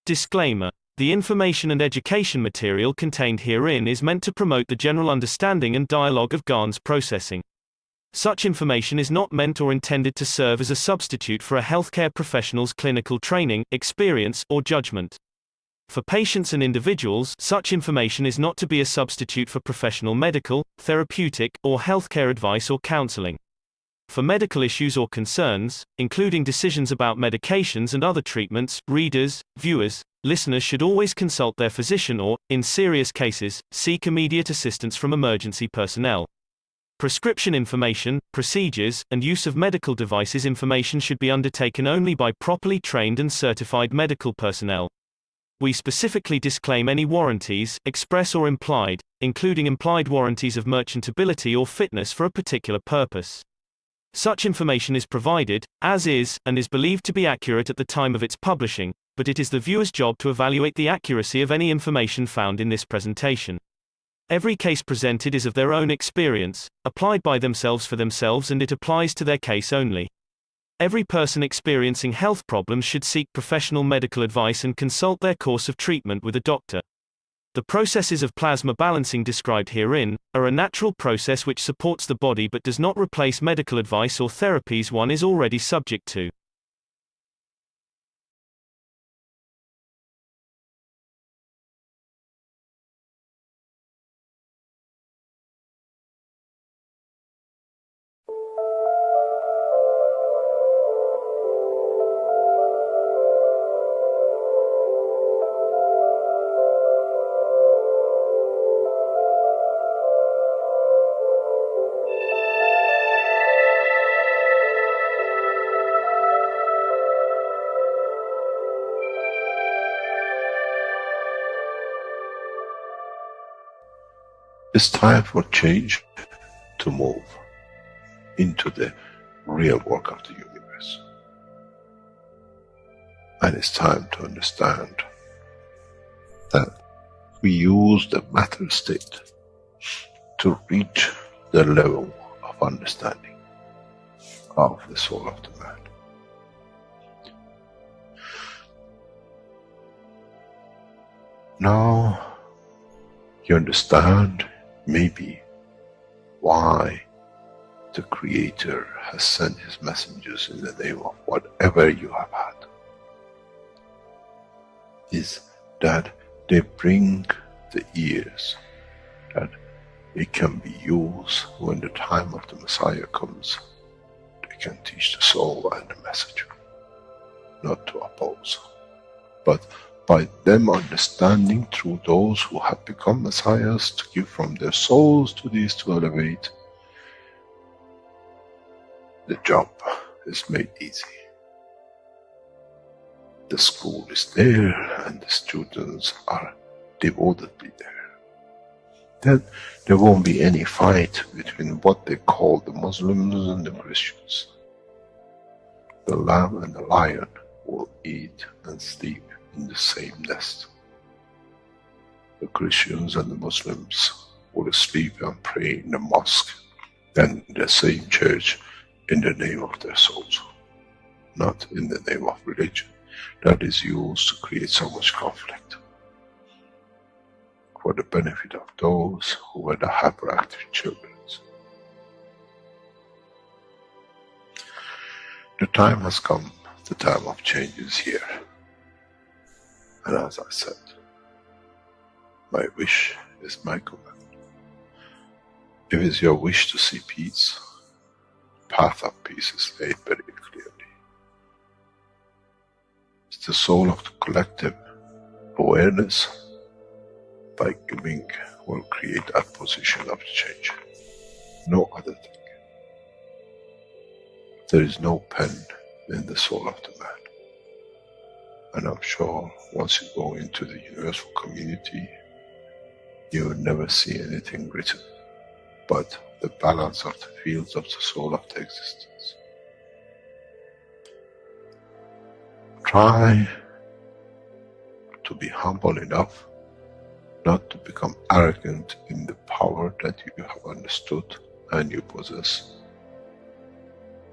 Disclaimer: the information and education material contained herein is meant to promote the general understanding and dialogue of GANs processing. Such information is not meant or intended to serve as a substitute for a healthcare professional's clinical training, experience, or judgment. For patients and individuals, such information is not to be a substitute for professional medical, therapeutic, or healthcare advice or counseling. For medical issues or concerns, including decisions about medications and other treatments, readers, viewers, listeners should always consult their physician or, in serious cases, seek immediate assistance from emergency personnel. Prescription information, procedures, and use of medical devices information should be undertaken only by properly trained and certified medical personnel. We specifically disclaim any warranties, express or implied, including implied warranties of merchantability or fitness for a particular purpose. Such information is provided, as is, and is believed to be accurate at the time of its publishing, but it is the viewer's job to evaluate the accuracy of any information found in this presentation. Every case presented is of their own experience, applied by themselves for themselves, and it applies to their case only. Every person experiencing health problems should seek professional medical advice and consult their course of treatment with a doctor. The processes of plasma balancing described herein are a natural process which supports the body but does not replace medical advice or therapies one is already subject to. It's time for change to move into the real work of the universe. And it's time to understand that we use the matter state to reach the level of understanding of the soul of the man. Now you understand maybe why the Creator has sent His messengers in the name of whatever you have had. Is that they bring the ears, that it can be used when the time of the Messiah comes. They can teach the soul and the message, not to oppose, but by them understanding through those who have become messiahs to give from their souls to these to elevate, the job is made easy. The school is there and the students are devotedly there. Then there won't be any fight between what they call the Muslims and the Christians. The lamb and the lion will eat and sleep in the same nest. The Christians and the Muslims will sleep and pray in the mosque and in the same church in the name of their souls, not in the name of religion that is used to create so much conflict for the benefit of those who were the hyperactive children. The time has come, the time of change is here. And as I said, my wish is my command. If it's your wish to see peace, the path of peace is laid very clearly. It's the soul of the collective awareness, by giving, will create that position of change. No other thing. There is no pen in the soul of the man. And I'm sure once you go into the universal community, you will never see anything written but the balance of the fields of the soul of the existence. Try to be humble enough not to become arrogant in the power that you have understood and you possess.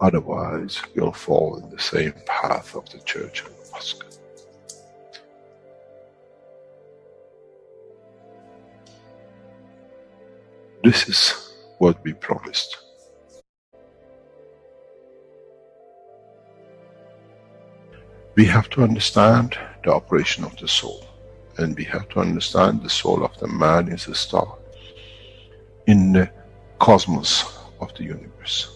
Otherwise, you'll fall in the same path of the church and the mosque. This is what we promised. We have to understand the operation of the soul, and we have to understand the soul of the man is a star in the cosmos of the universe.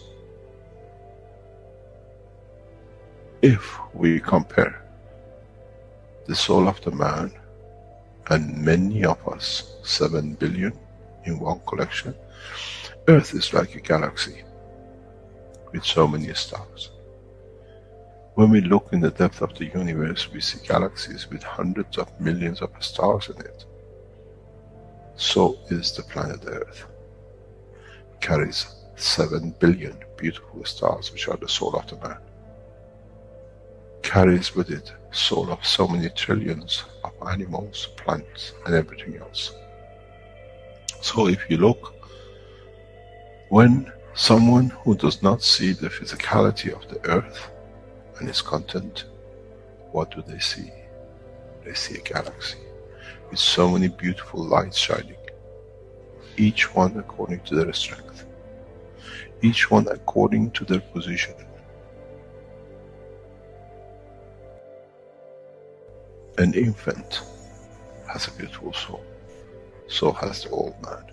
If we compare the soul of the man and many of us, 7 billion in one collection, Earth is like a galaxy with so many stars. When we look in the depth of the universe, we see galaxies with hundreds of millions of stars in it. So is the planet Earth. It carries 7 billion beautiful stars, which are the soul of the man. Carries with it soul of so many trillions of animals, plants, and everything else. So if you look, when someone who does not see the physicality of the earth and its content, what do they see? They see a galaxy with so many beautiful lights shining, each one according to their strength, each one according to their position. An infant has a beautiful soul, so has the old man.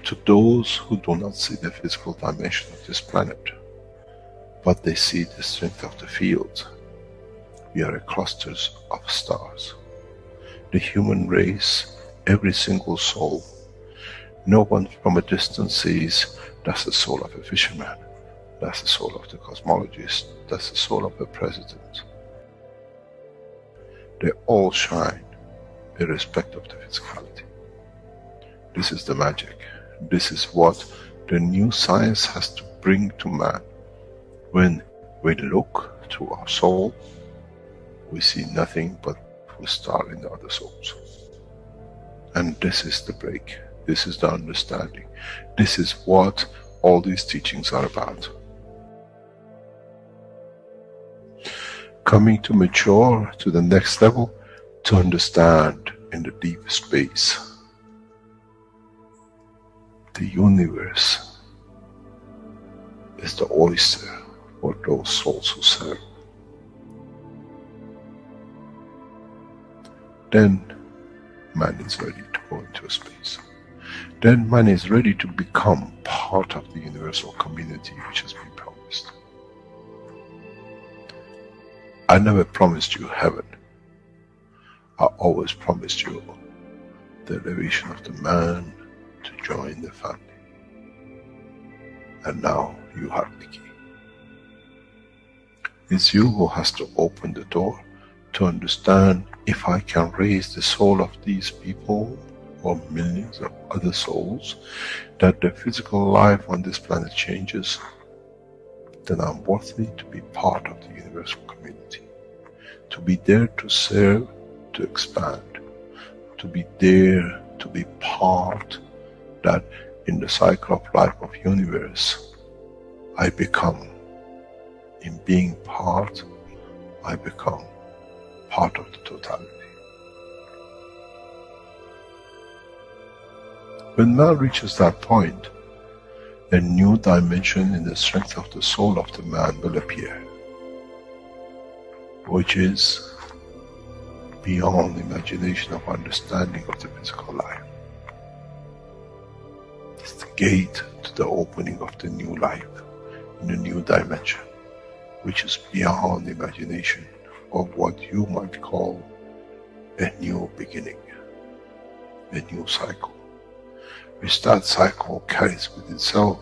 To those who do not see the physical dimension of this planet, but they see the strength of the field, we are clusters of stars. The human race, every single soul, no one from a distance sees that's the soul of a fisherman, that's the soul of the cosmologist, that's the soul of a president. They all shine irrespective of the physicality. This is the magic. This is what the new science has to bring to man. When we look to our soul, we see nothing but a star in the other souls. And this is the break. This is the understanding. This is what all these teachings are about. Coming to mature to the next level, to understand in the deep space, the universe is the oyster for those souls who serve. Then man is ready to go into space. Then man is ready to become part of the universal community which has been promised. I never promised you heaven. I always promised you the elevation of the man to join the family. And now you have the key. It's you who has to open the door to understand, if I can raise the soul of these people or millions of other souls, that the physical life on this planet changes, then I'm worthy to be part of the universal community. To be there to serve, to expand. To be there, to be part, that in the cycle of life of universe, I become, in being part, I become part of the totality. When man reaches that point, a new dimension in the strength of the soul of the man will appear, which is beyond imagination of understanding of the physical life. It's the gate to the opening of the new life, in a new dimension, which is beyond imagination of what you might call a new beginning, a new cycle, which that cycle carries with itself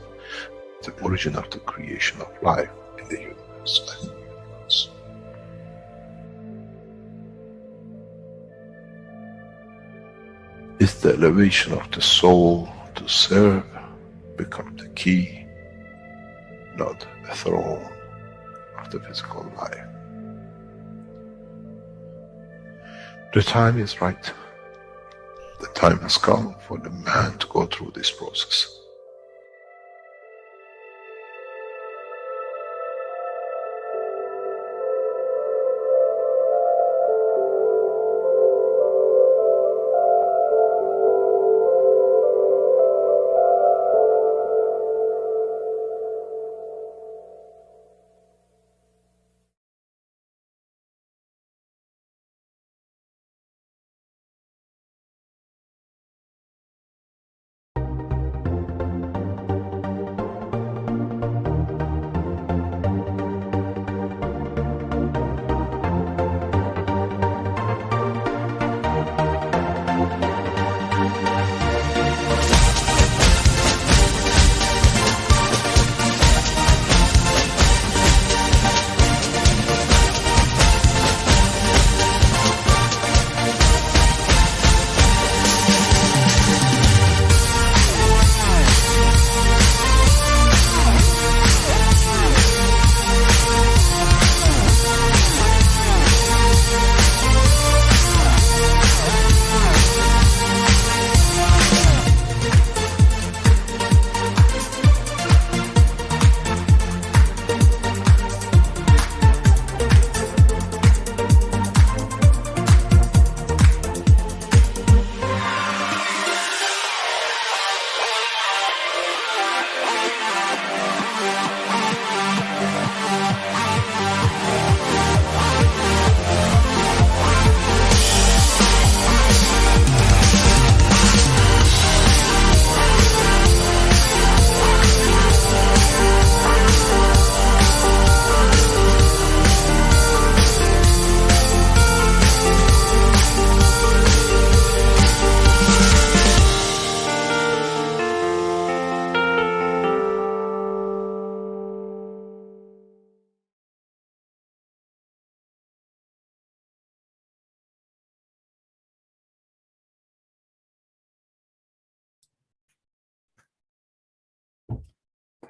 the origin of the creation of life in the universe and in the universe. It's the elevation of the soul to serve become the key, not a throne of the physical life. The time is right. The time has come for the man to go through this process.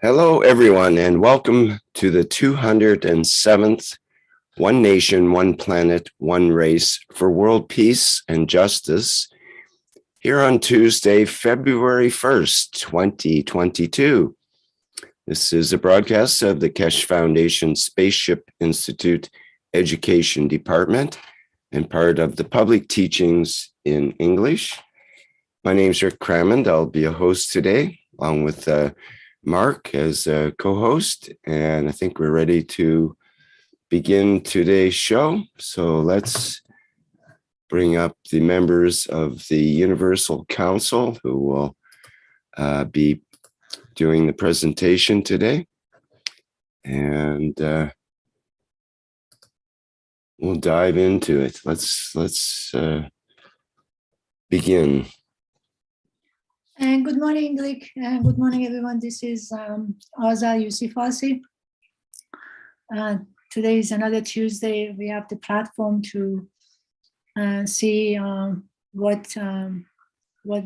Hello, everyone, and welcome to the 207th One Nation, One Planet, One Race for World Peace and Justice here on Tuesday, February 1st, 2022. This is a broadcast of the Keshe Foundation Spaceship Institute Education Department and part of the Public Teachings in English. My name is Rick Crammond. I'll be a host today, along with Mark as a co-host, and I think we're ready to begin today's show. So let's bring up the members of the Universal Council who will be doing the presentation today. And we'll dive into it. Let's begin. And good morning, Rick, and good morning, everyone. This is Azar Yusufasi. Today is another Tuesday. We have the platform to see what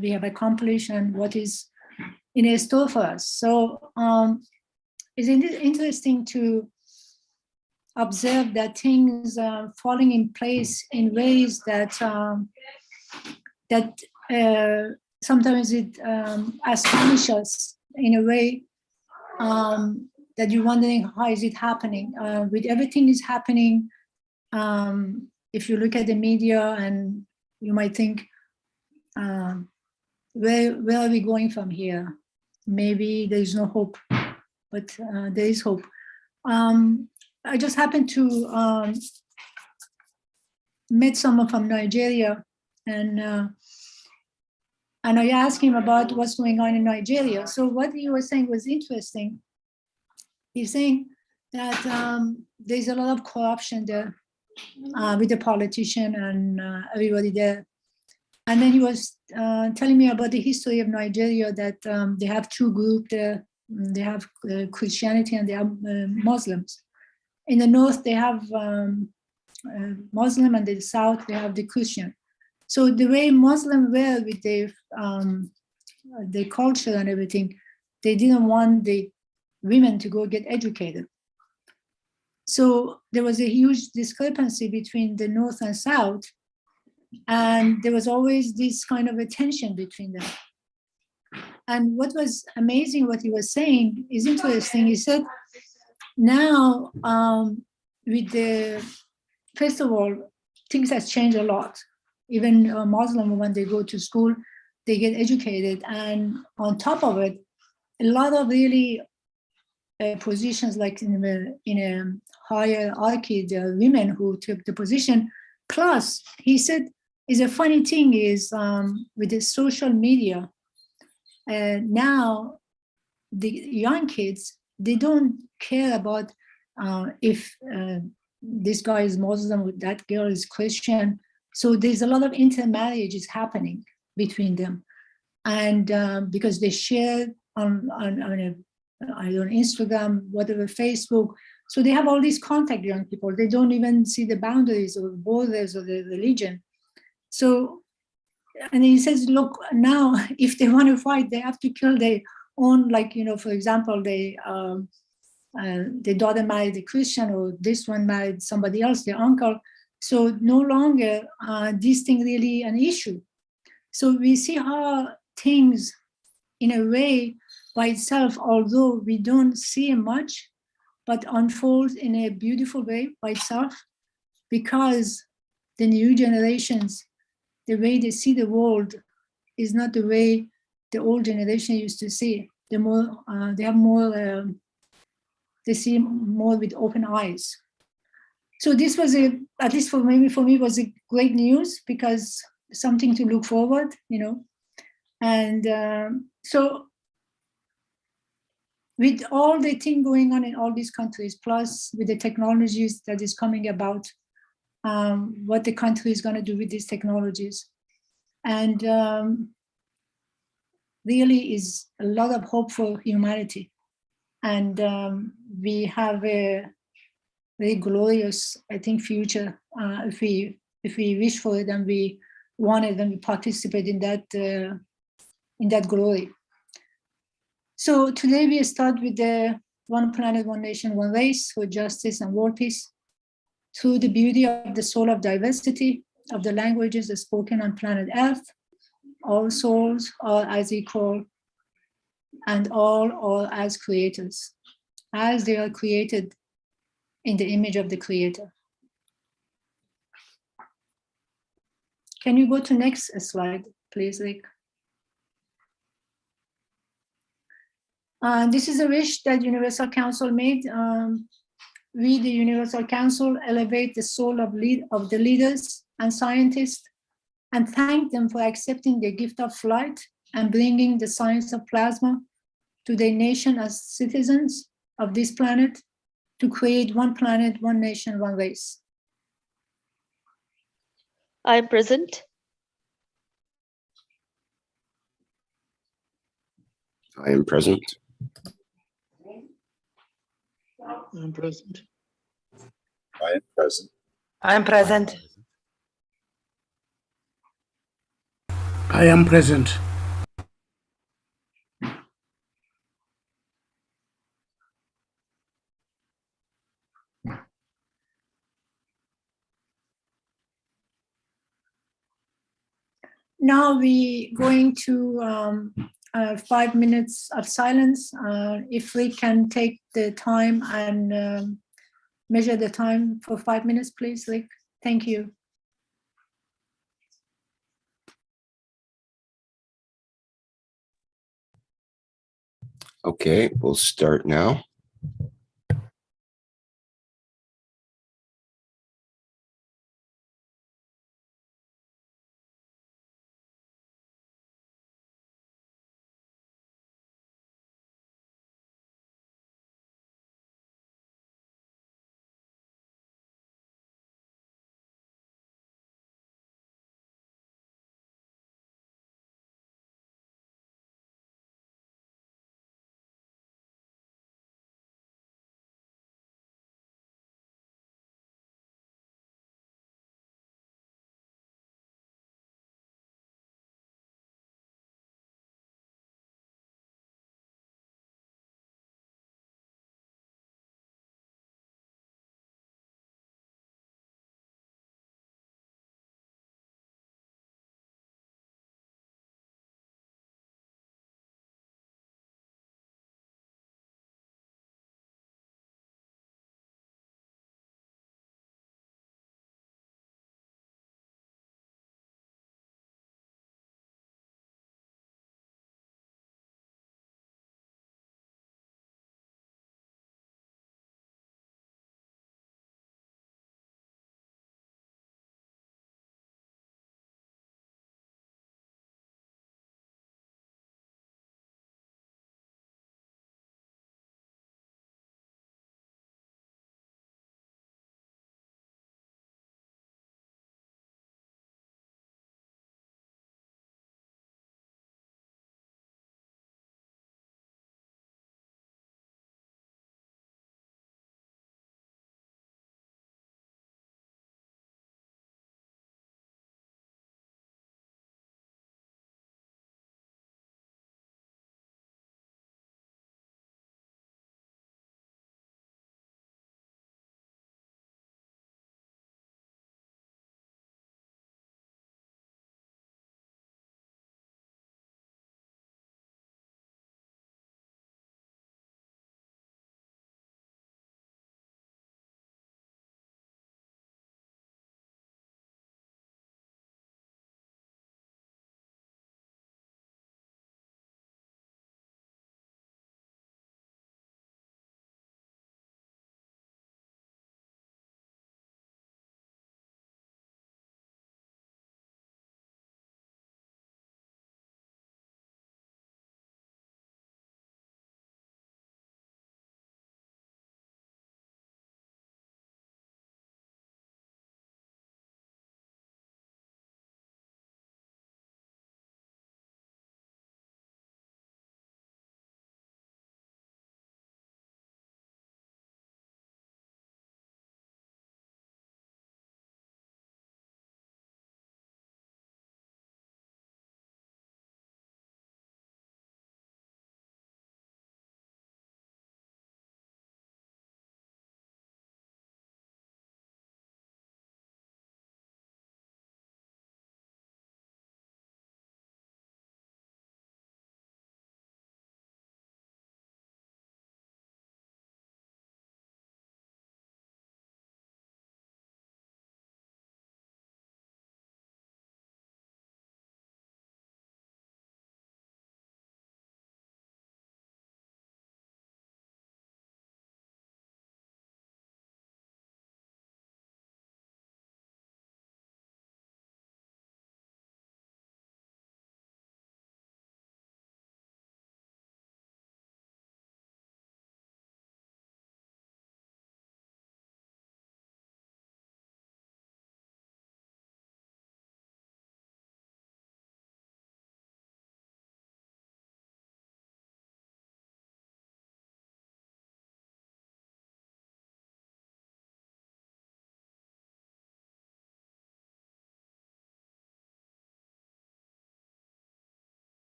we have accomplished and what is in store for us. So it's interesting to observe that things are falling in place in ways that sometimes it astonishes us in a way that you're wondering how is it happening. With everything is happening, if you look at the media, and you might think, where are we going from here? Maybe there is no hope, but there is hope. I just happened to meet someone from Nigeria, and I asked him about what's going on in Nigeria. So what he was saying was interesting. He's saying that there's a lot of corruption there with the politician and everybody there. And then he was telling me about the history of Nigeria, that they have two groups there. They have Christianity and they have Muslims. In the north, they have Muslim, and in the south, they have the Christian. So the way Muslims were with their culture and everything, they didn't want the women to go get educated. So there was a huge discrepancy between the North and South, and there was always this kind of a tension between them. And what was amazing, what he was saying is interesting. He said, now with the, first of all, things has changed a lot. Even Muslim, when they go to school, they get educated. And on top of it, a lot of really positions, like in a hierarchy, there are women who took the position. Plus, he said, is a funny thing is with the social media, now the young kids, they don't care about if this guy is Muslim, that girl is Christian. So there's a lot of intermarriages happening between them. And because they share on Instagram, whatever, Facebook. So they have all these contact, young people. They don't even see the boundaries or borders of the religion. So, and he says, look, now if they want to fight, they have to kill their own, like, for example, the daughter married a Christian, or this one married somebody else, their uncle. So no longer this thing really an issue. So we see how things, in a way, by itself, although we don't see much, but unfolds in a beautiful way by itself, because the new generations, the way they see the world is not the way the old generation used to see. They have more, they see more with open eyes. So this was at least for me, was a great news, because something to look forward, And so with all the thing going on in all these countries, plus with the technologies that is coming about, what the country is going to do with these technologies. And really is a lot of hope for humanity. And we have a very glorious, I think, future if we wish for it and we want it and we participate in that glory. So today we start with the One Planet, One Nation, One Race for justice and world peace, through the beauty of the soul of diversity of the languages spoken on planet Earth. All souls are as equal and all are as creators, as they are created in the image of the Creator. Can you go to next slide, please, Rick? This is a wish that Universal Council made. We, the Universal Council, elevate the soul of the leaders and scientists and thank them for accepting the gift of flight and bringing the science of plasma to their nation as citizens of this planet to create one planet, one nation, one race. I am present. I am present. I am present. I am present. I am present. I am present. Now we going to 5 minutes of silence. If we can take the time and measure the time for 5 minutes, please, Rick. Thank you. Okay, we'll start now.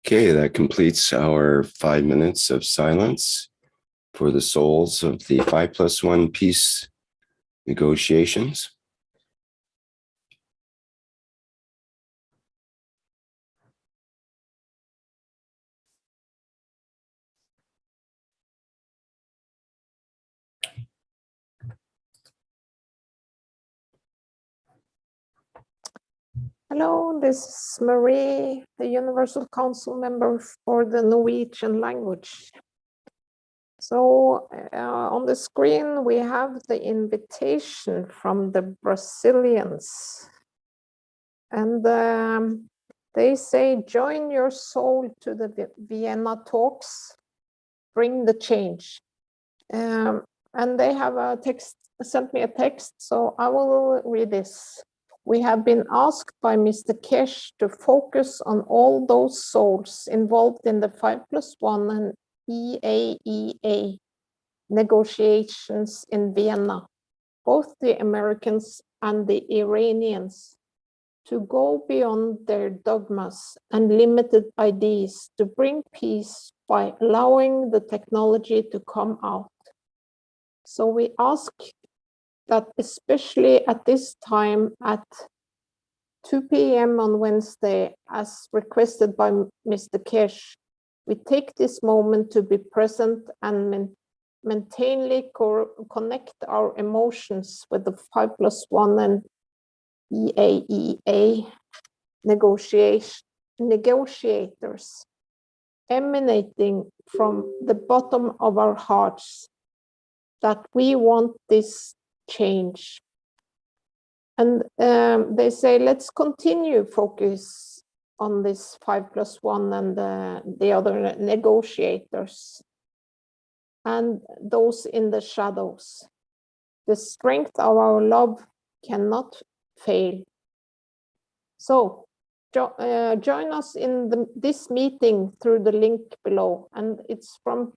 Okay, that completes our 5 minutes of silence for the souls of the 5+1 peace negotiations. Hello, this is Marie, the Universal Council member for the Norwegian language. So on the screen, we have the invitation from the Brazilians. And they say, join your soul to the Vienna talks, bring the change. And they have a text, sent me a text, so I will read this. We have been asked by Mr. Keshe to focus on all those souls involved in the 5+1 and EAEA negotiations in Vienna, both the Americans and the Iranians, to go beyond their dogmas and limited ideas to bring peace by allowing the technology to come out. So we ask that especially at this time at 2 p.m. on Wednesday, as requested by Mr. Keshe, we take this moment to be present and maintainly connect our emotions with the 5+1 and EAEA negotiators, emanating from the bottom of our hearts, that we want this change. And they say, let's continue focus on this 5+1 and the other negotiators and those in the shadows. The strength of our love cannot fail. So join us in this meeting through the link below, and it's from.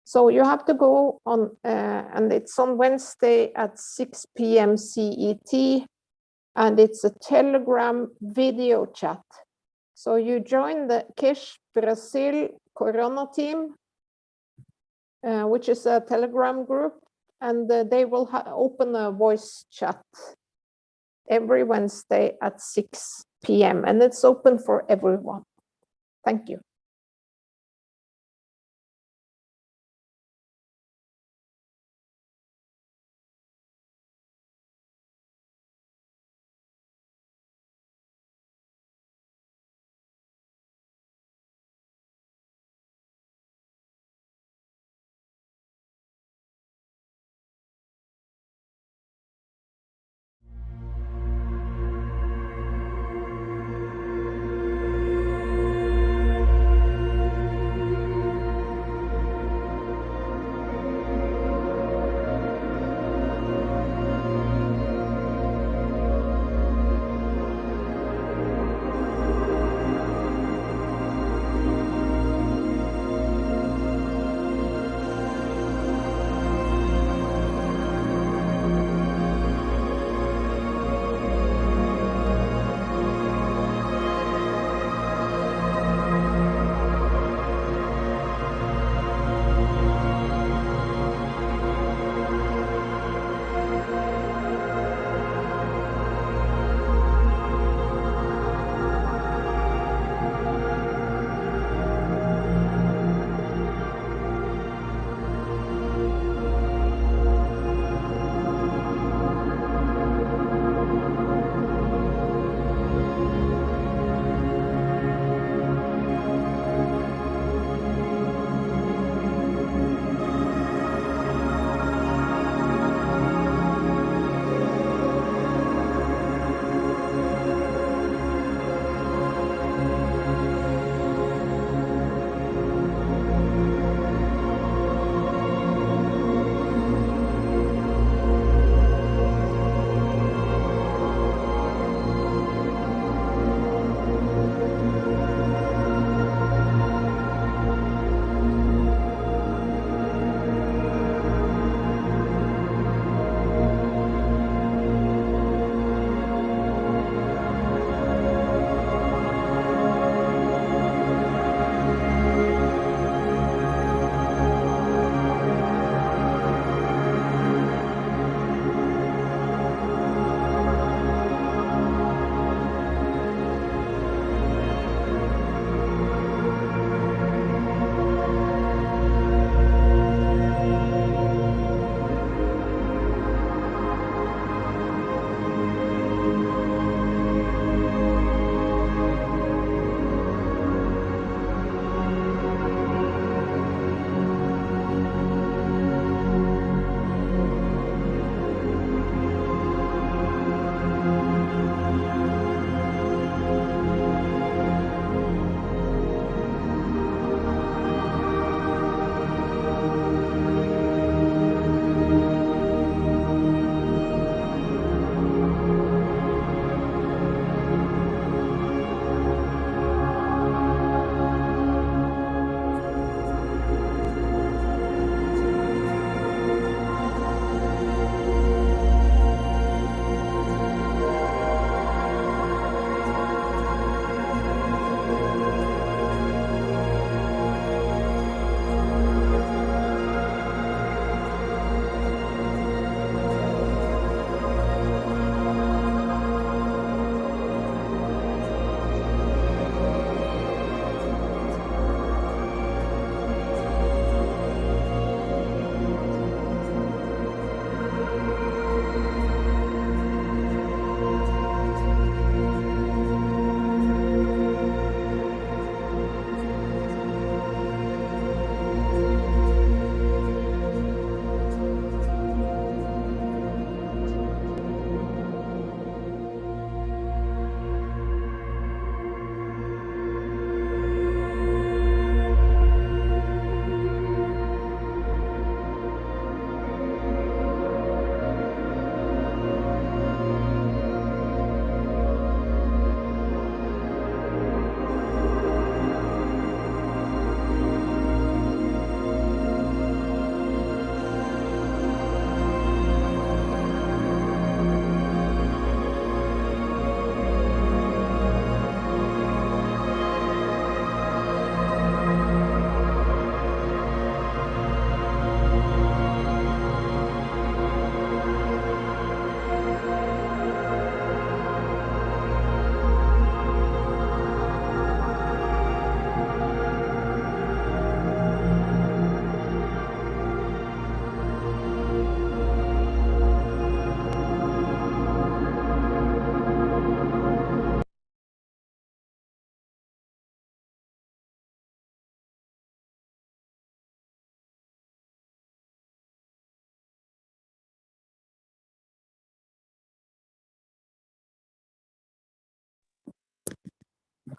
So you have to go on, and it's on Wednesday at 6 p.m. CET, and it's a Telegram video chat. So you join the Keshe Brazil Corona team, which is a Telegram group, and they will open a voice chat every Wednesday at 6 p.m. and it's open for everyone. Thank you.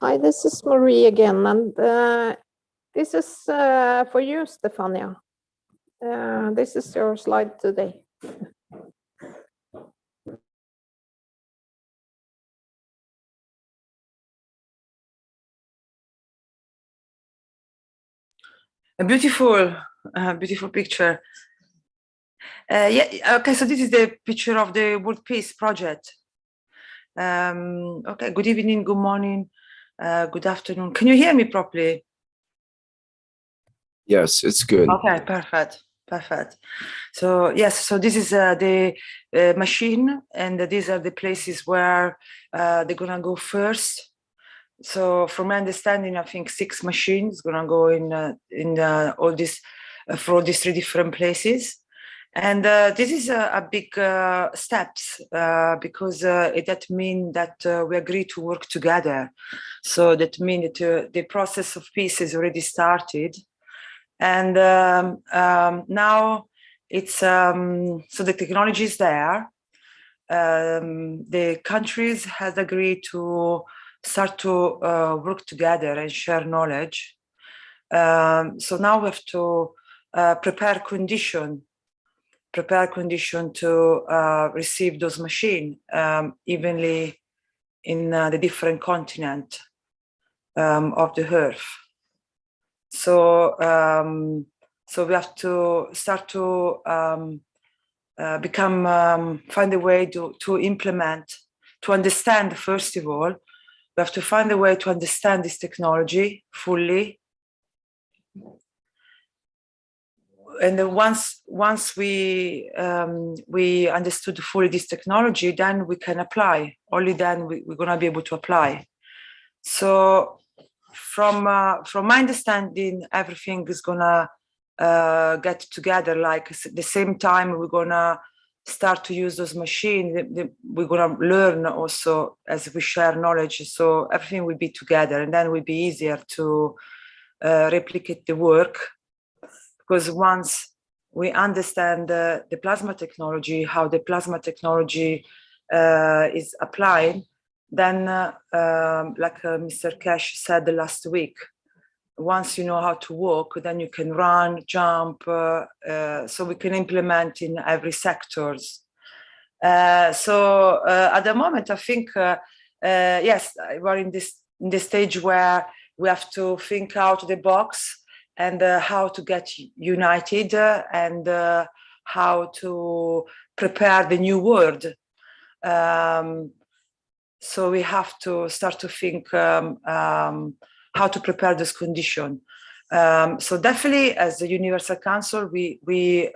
Hi, this is Marie again, and this is for you, Stefania. This is your slide today. A beautiful, beautiful picture. Yeah, okay, so this is the picture of the World Peace Project. Okay, good evening, good morning, good afternoon. Can you hear me properly? Yes, it's good. Okay, perfect, perfect. So yes, so this is the machine, and these are the places where they're gonna go first. So from my understanding, I think 6 machines gonna go in all this for all these 3 different places. And this is a big steps because that means that we agree to work together. So that means that the process of peace has already started. And now it's, so the technology is there. The countries has agreed to start to work together and share knowledge. So now we have to prepare condition to receive those machines evenly in the different continent of the earth. So so we have to start to find a way to implement, to understand. First of all, we have to find a way to understand this technology fully. And then once we understood fully this technology, then we can apply. Only then we're gonna be able to apply. So from my understanding, everything is gonna get together. Like at the same time, we're gonna start to use those machines. We're gonna learn also as we share knowledge. So everything will be together, and then it will be easier to replicate the work. Because once we understand the plasma technology, how the plasma technology is applied, then like Mr. Keshe said last week, once you know how to walk, then you can run, jump, so we can implement in every sectors. So at the moment, I think, yes, we're in this stage where we have to think out of the box, and how to get united, and how to prepare the new world. So we have to start to think how to prepare this condition. So definitely, as the Universal Council, we with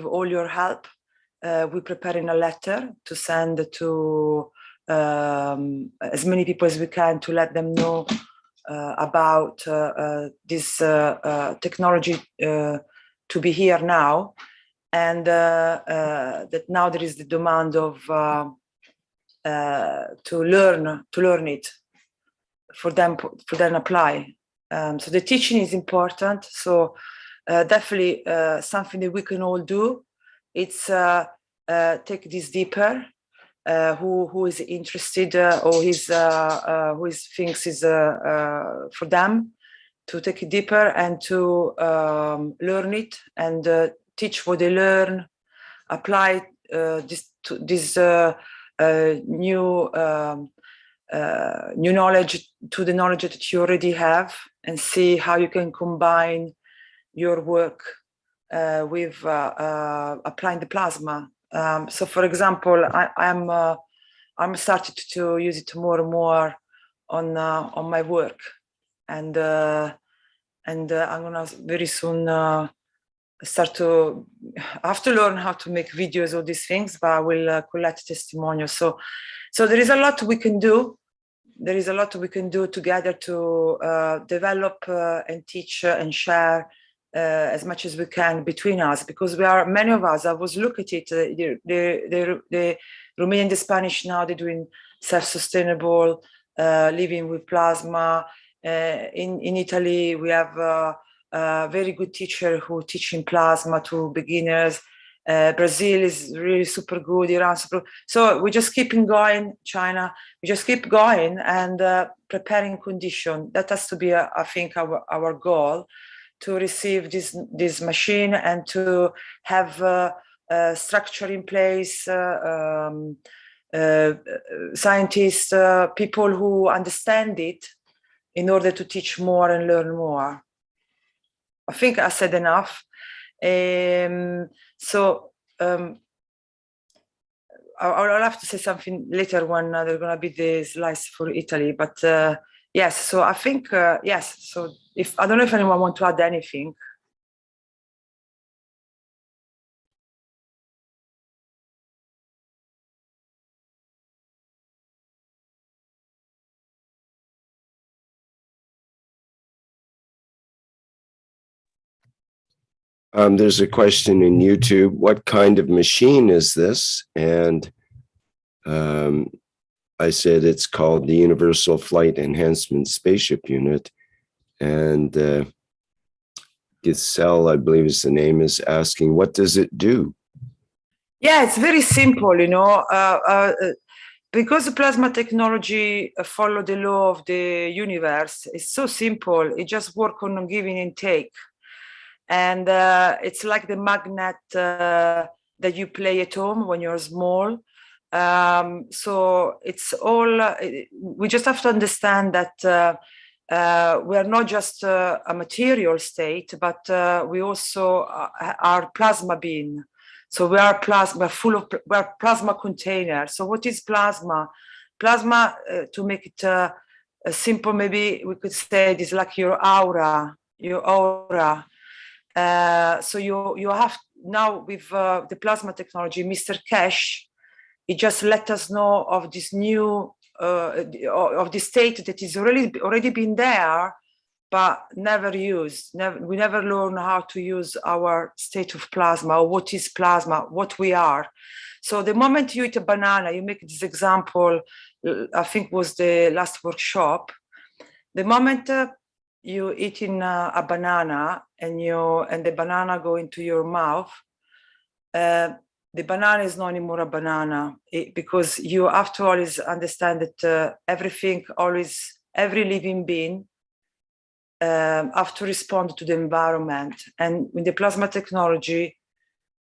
all your help, we're preparing a letter to send to as many people as we can, to let them know about this technology to be here now, and that now there is the demand of to learn it, for them apply. So the teaching is important. So definitely something that we can all do. It's take this deeper. Who is interested or who thinks is for them to take it deeper and to learn it and teach what they learn, apply this new knowledge to the knowledge that you already have, and see how you can combine your work with applying the plasma. So, for example, I'm started to use it more and more on my work, and I'm gonna very soon start to have to learn how to make videos, all these things, but I will collect testimonials. So there is a lot we can do. There is a lot we can do together to develop and teach and share as much as we can between us, because we are, many of us, I was looking at it, the Romanian, the Spanish, now they're doing self-sustainable living with plasma. In Italy, we have a very good teacher who teaching plasma to beginners. Brazil is really super good, Iran super good. So we're just keeping going, China, we just keep going and preparing condition. That has to be, I think, our goal, to receive this machine and to have structure in place, scientists, people who understand it, in order to teach more and learn more. I think I said enough. I'll have to say something later when there are going to be the slides for Italy. But yes, so I think, yes. So I don't know if anyone wants to add anything. There's a question in YouTube, what kind of machine is this? And I said it's called the Universal Flight Enhancement Spaceship Unit. And Giselle, I believe is the name, is asking, what does it do? Yeah, it's very simple, you know, because the plasma technology follow the law of the universe. It's so simple. It just works on giving and take. And it's like the magnet that you play at home when you're small. So it's all, we just have to understand that we are not just a material state, but we also are plasma being. So we are plasma, we're plasma container. So what is plasma? Plasma, to make it simple, maybe we could say it is like your aura, so you have now with the plasma technology, Mr. Keshe, he just let us know of this new, of the state that is already been there, but never used. We never learn how to use our state of plasma, or what is plasma, what we are. So the moment you eat a banana, you make this example, I think was the last workshop. The moment you eating a banana and the banana go into your mouth, the banana is not anymore a banana, because you have to always understand that every living being have to respond to the environment. And with the plasma technology,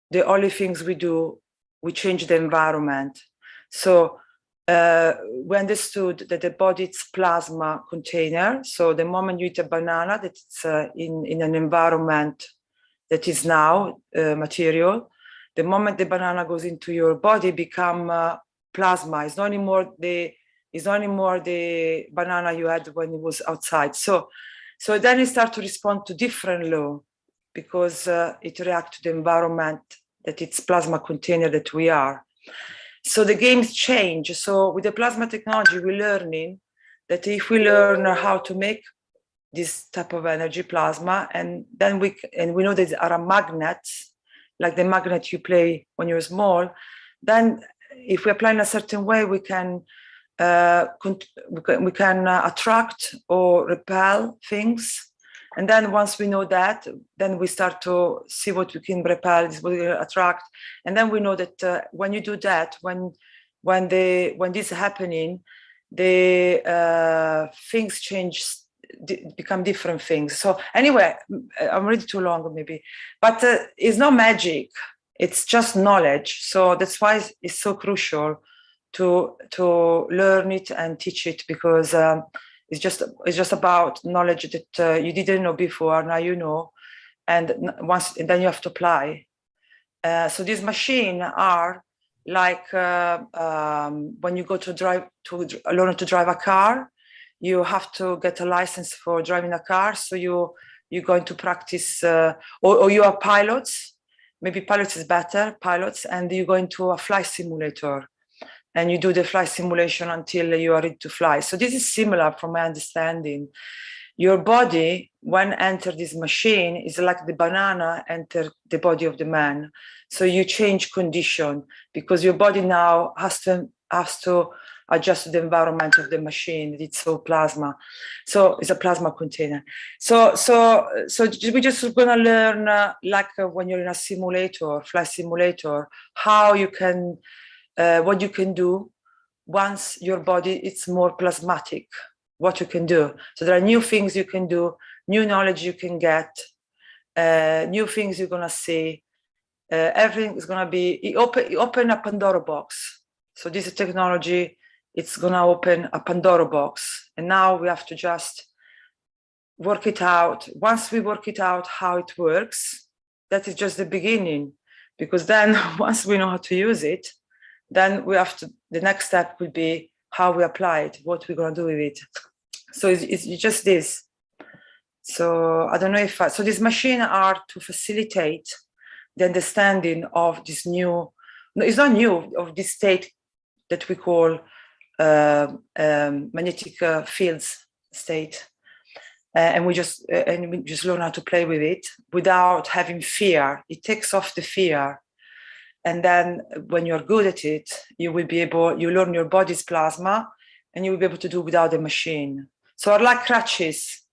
the only things we do, we change the environment. So we understood that the body is plasma container. So the moment you eat a banana, that it's in an environment that is now material, the moment the banana goes into your body, become plasma. It's not anymore the banana you had when it was outside. So then it starts to respond to different law, because it reacts to the environment that it's plasma container that we are. So the games change. So with the plasma technology, we're learning that if we learn how to make this type of energy plasma, and then we know that there are magnets, like the magnet you play when you're small, then if we apply in a certain way, we can attract or repel things. And then once we know that, then we start to see what we can repel, what we can attract. And then we know that when you do that, when this is happening, the things change, become different things. So anyway, I'm already too long maybe, but it's not magic. It's just knowledge. So that's why it's so crucial to learn it and teach it, because it's just about knowledge that you didn't know before. Now you know, and then you have to apply. So these machines are like when you go to learn to drive a car, you have to get a license for driving a car. So you're going to practice, or you are pilots. Maybe pilots is better, pilots, and you go into a flight simulator. And you do the flight simulation until you are ready to fly. So this is similar from my understanding. Your body, when enter this machine, is like the banana enter the body of the man. So you change condition, because your body now has to adjust to the environment of the machine. It's all plasma, so it's a plasma container. So we're just gonna learn, like when you're in a simulator, flight simulator, how you can, what you can do once your body it's more plasmatic. What you can do. So there are new things you can do, new knowledge you can get, new things you're gonna see. Everything is gonna be, you open a Pandora box. So this technology, it's gonna open a Pandora box. And now we have to just work it out. Once we work it out how it works, that is just the beginning. Because then once we know how to use it, then we have to, the next step will be how we apply it, what we're gonna do with it. So it's just this. So I don't know if, so these machines are to facilitate the understanding of this new, no, it's not new, of this state that we call magnetic fields state. And we just learn how to play with it without having fear. It takes off the fear. And then when you're good at it, you will be able, you learn your body's plasma and you will be able to do without the machine. So I like crutches.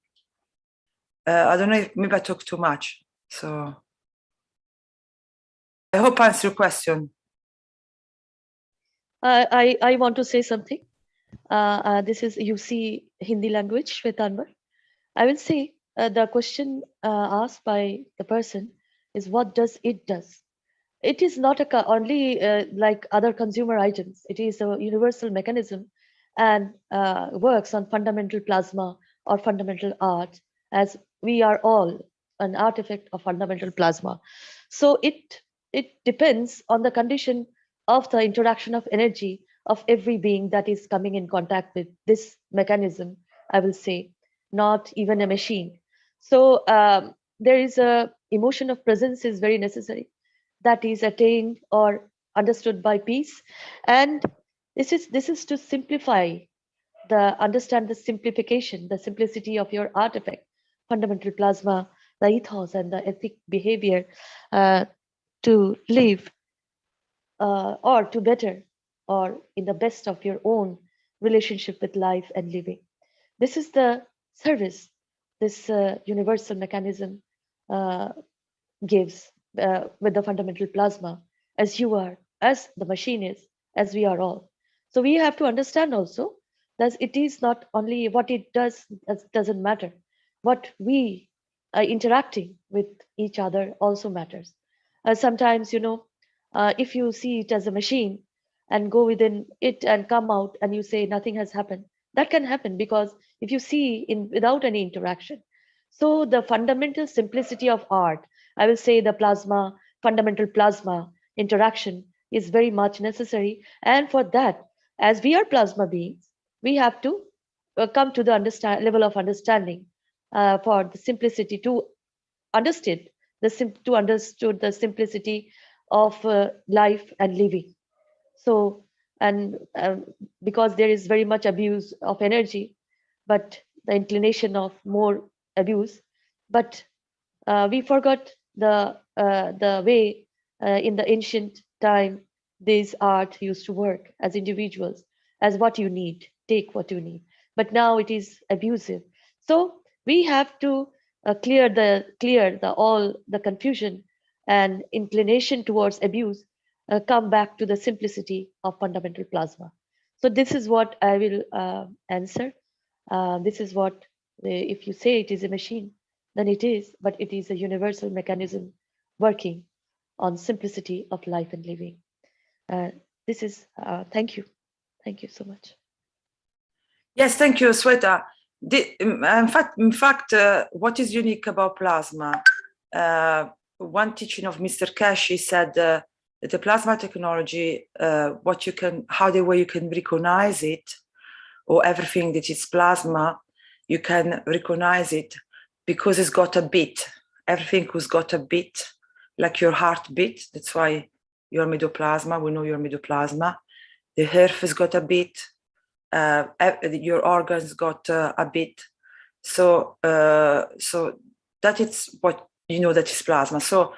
I don't know if maybe I talk too much. So I hope I answer your question. I want to say something. This is UC Hindi language with Anwar. I will say the question asked by the person is what does it does? It is not only like other consumer items. It is a universal mechanism and works on fundamental plasma or fundamental art, as we are all an artifact of fundamental plasma. So it depends on the condition of the interaction of energy of every being that is coming in contact with this mechanism, I will say, not even a machine. So there is a emotion of presence is very necessary, that is attained or understood by peace. And this is to simplify understand the simplification, the simplicity of your artifact, fundamental plasma, the ethos and the ethic behavior to live or to better or in the best of your own relationship with life and living. This is the service this universal mechanism gives with the fundamental plasma, as you are, as the machine is, as we are all. So we have to understand also that it is not only what it does, doesn't matter. What we are interacting with each other also matters. Sometimes, you know, if you see it as a machine and go within it and come out and you say nothing has happened, that can happen because if you see without any interaction. So the fundamental simplicity of art, I will say the plasma, fundamental plasma interaction is very much necessary. And for that, as we are plasma beings, we have to come to the level of understanding for the simplicity to understood the simplicity of life and living. So, and because there is very much abuse of energy, but the inclination of more abuse, but we forgot the way in the ancient time this art used to work as individuals, as what you need, take what you need. But now it is abusive. So we have to clear all the confusion and inclination towards abuse, come back to the simplicity of fundamental plasma. So this is what I will answer. This is what, if you say it is a machine, then it is, but it is a universal mechanism working on simplicity of life and living. This is, thank you. Thank you so much. Yes, thank you, Sweta. In fact, what is unique about plasma? One teaching of Mr. Keshe said that the plasma technology, how the way you can recognize it, or everything that is plasma, you can recognize it because it's got a beat. Everything has got a beat, like your heartbeat. That's why you're made of plasma. We know you're made of plasma. The earth has got a beat. Your organs got a beat. So that is what you know that is plasma. So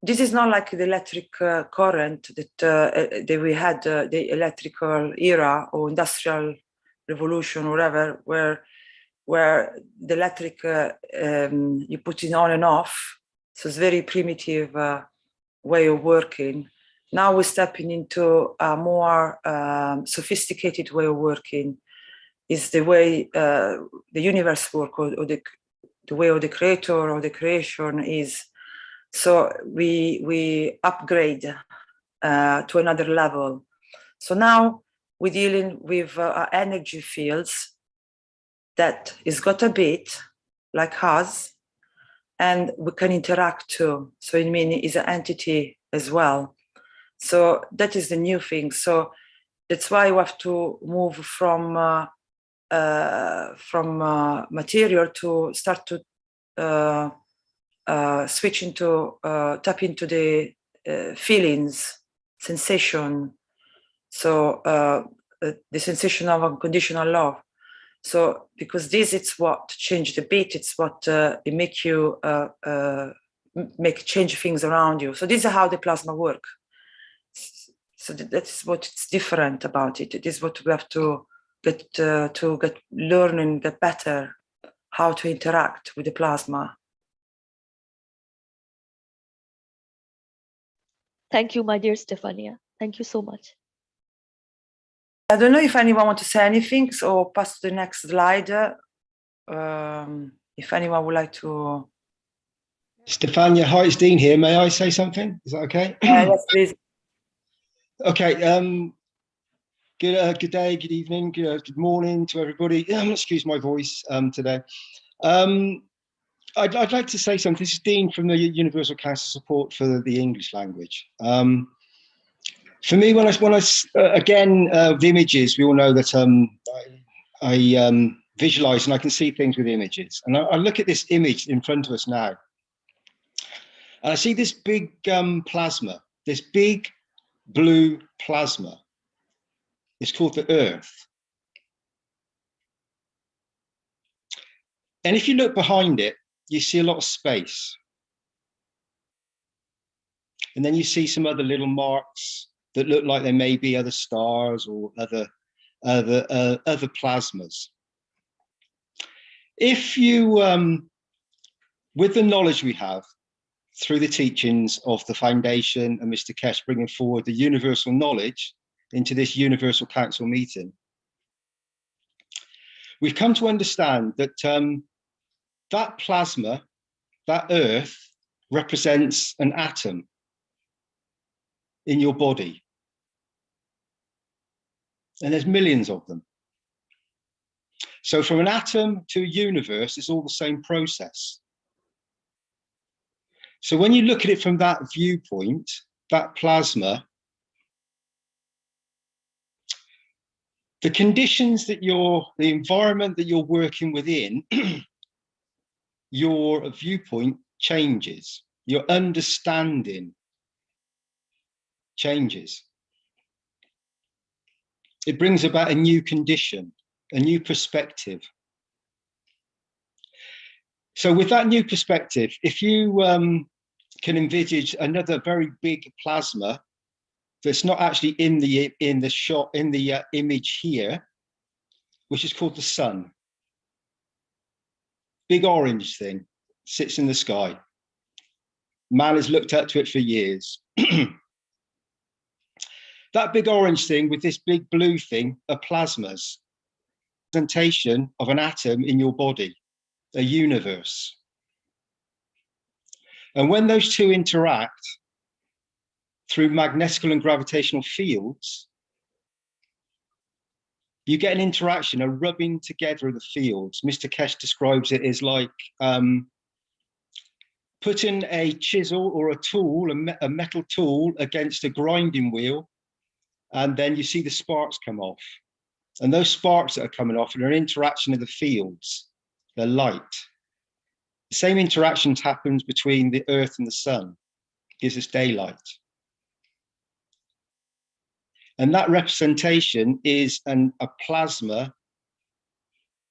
this is not like the electric current that we had the electrical era or industrial revolution or whatever, where the electric you put it on and off. So it's very primitive way of working. Now we're stepping into a more sophisticated way of working. Is the way the universe works, or the way of the creator or the creation is. So we upgrade to another level. So now we're dealing with energy fields that is got a bit like us, and we can interact too. So it means it's an entity as well. So that is the new thing. So that's why we have to move from material to start to switch into tap into the feelings, sensation. So the sensation of unconditional love. So because this, it's what changed the beat. It's what it make you change things around you. So this is how the plasma work. So that's what's different about it. It is what we have to learn and get better how to interact with the plasma. Thank you, my dear Stefania. Thank you so much. I don't know if anyone wants to say anything, so pass to the next slide. If anyone would like to. Stefania, hi, it's Dean here. May I say something? Is that okay? Yes, please. Okay. Good day, good evening, good morning to everybody. Excuse my voice today. I'd like to say something. This is Dean from the Universal Council Support for the English Language. For me, when I again, the images, we all know that I visualize and I can see things with images. And I look at this image in front of us now, and I see this big plasma, this big blue plasma. It's called the Earth. And if you look behind it, you see a lot of space. And then you see some other little marks that look like they may be other stars or other plasmas. If you, with the knowledge we have through the teachings of the Foundation and Mr. Keshe bringing forward the universal knowledge into this Universal Council meeting, we've come to understand that that plasma, that Earth, represents an atom in your body. And there's millions of them. So from an atom to a universe, it's all the same process. So when you look at it from that viewpoint, that plasma, the conditions that the environment that you're working within, your viewpoint changes, your understanding changes. It brings about a new condition, a new perspective. So with that new perspective, if you can envisage another very big plasma that's not actually in the image here, which is called the sun. Big orange thing sits in the sky. Man has looked up to it for years. That big orange thing with this big blue thing are plasmas. Representation of an atom in your body, a universe. And when those two interact through magnetical and gravitational fields, you get an interaction, a rubbing together of the fields. Mr. Keshe describes it as like putting a chisel or a tool, a metal tool, against a grinding wheel, and then you see the sparks come off. And those sparks that are coming off are an interaction of the fields, the light. The same interactions happens between the Earth and the sun, gives us daylight. And that representation is a plasma,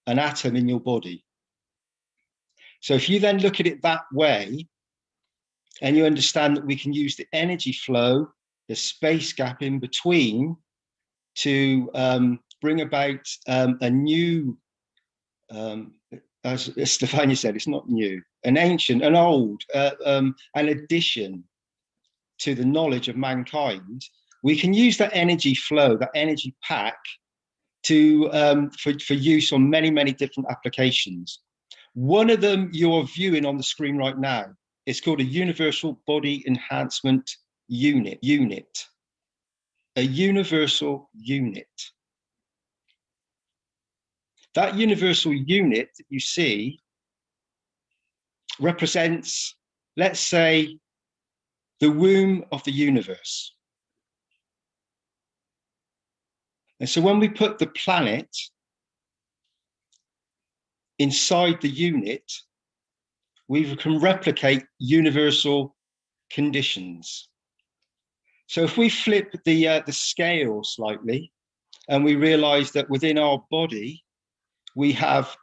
an atom in your body. So if you then look at it that way, And you understand that we can use the energy flow, the space gap in between, to bring about a new, as Stefania said, it's not new, an ancient, an old, an addition to the knowledge of mankind. We can use that energy flow, that energy pack, to for use on many, many different applications. One of them you're viewing on the screen right now. It's called a Universal Body Enhancement Unit. A universal unit. That universal unit that you see represents, let's say, the womb of the universe. And so when we put the planet inside the unit, we can replicate universal conditions. So if we flip the scale slightly, and we realize that within our body, we have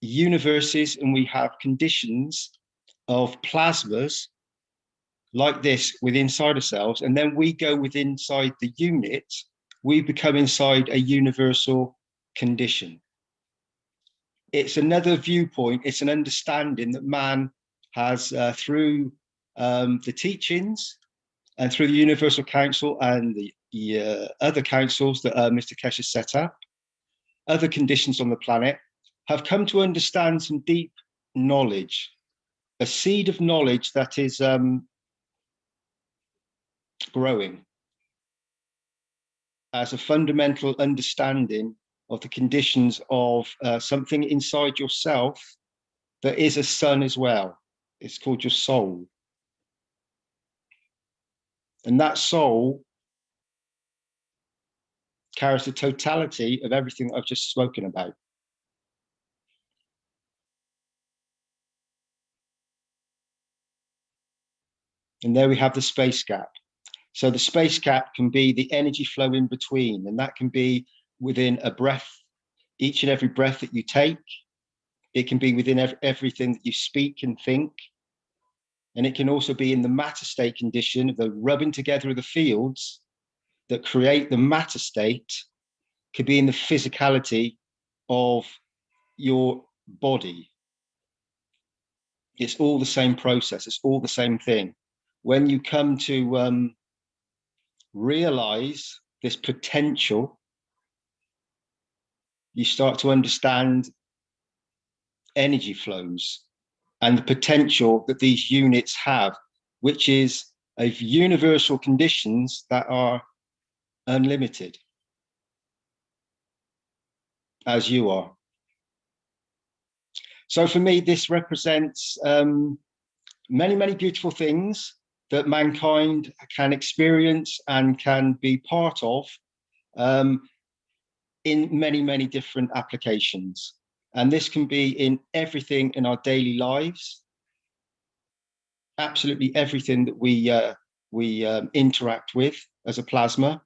universes and we have conditions of plasmas like this within inside ourselves, and then we go within inside the unit, we become inside a universal condition. It's another viewpoint, it's an understanding that man has through the teachings and through the Universal Council and the other councils that Mr. Keshe set up, other conditions on the planet, have come to understand some deep knowledge, a seed of knowledge that is growing as a fundamental understanding of the conditions of something inside yourself that is a sun as well. It's called your soul. And that soul carries the totality of everything I've just spoken about. And there we have the space gap. So the space gap can be the energy flow in between, and that can be within a breath, each and every breath that you take. It can be within everything that you speak and think. And it can also be in the matter state condition, the rubbing together of the fields that create the matter state, could be in the physicality of your body. It's all the same process, it's all the same thing. When you come to realize this potential, you start to understand energy flows and the potential that these units have, which is of universal conditions that are unlimited, as you are. So for me, this represents many, many beautiful things that mankind can experience and can be part of in many, many different applications. And this can be in everything in our daily lives, absolutely everything that we interact with as a plasma.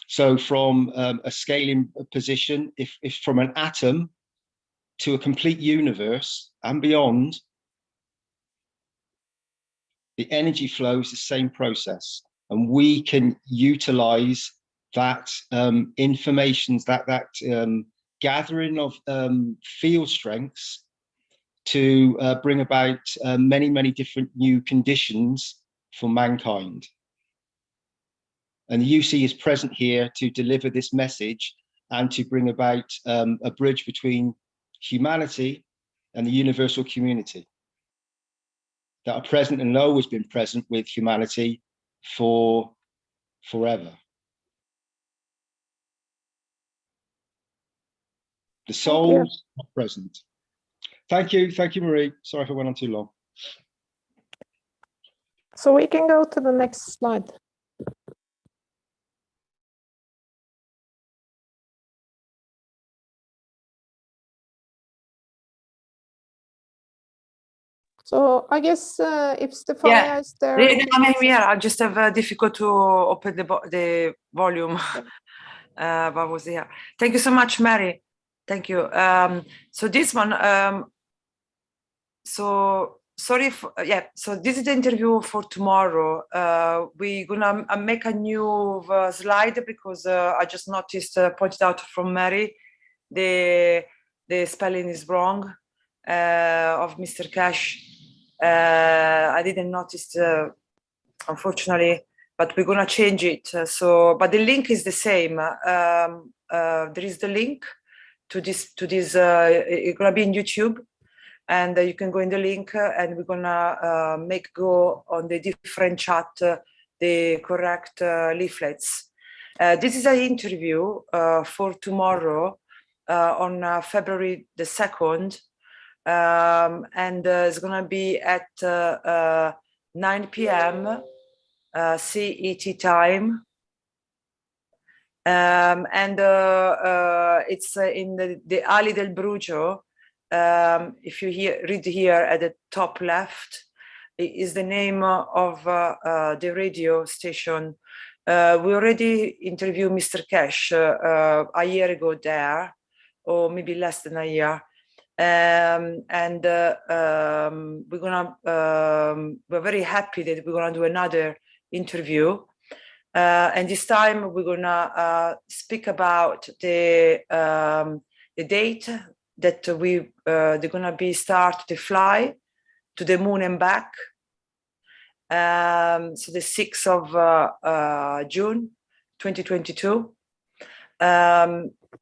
So from a scaling position, if from an atom to a complete universe and beyond, the energy flow is the same process, and we can utilize that information, that gathering of field strengths to bring about many, many different new conditions for mankind. And the UC is present here to deliver this message and to bring about a bridge between humanity and the universal community that are present and always been present with humanity for forever. The souls are present. Thank you, Marie. Sorry if I went on too long. So we can go to the next slide. So I guess if Stefania is there. I'm here. I just have difficult to open the volume. But I was here. Thank you so much, Mary. Thank you. So this one, so sorry for, yeah, so this is the interview for tomorrow. We're gonna make a new slide because I just noticed, pointed out from Mary, the spelling is wrong of Mr. Keshe. I didn't notice, unfortunately, but we're gonna change it. But the link is the same. There is the link to this. It's gonna be in YouTube, and you can go in the link, and we're gonna go on the different chat the correct leaflets. This is an interview for tomorrow on February the 2nd, and it's gonna be at 9 p.m. CET time, and it's in the Ali del Brugio. If you read here at the top left, is the name of the radio station. We already interviewed Mr. Keshe a year ago there, or maybe less than a year. We're very happy that we're gonna do another interview, and this time we're gonna speak about the date that they're gonna be start to fly to the moon and back. So the 6th of June 2022.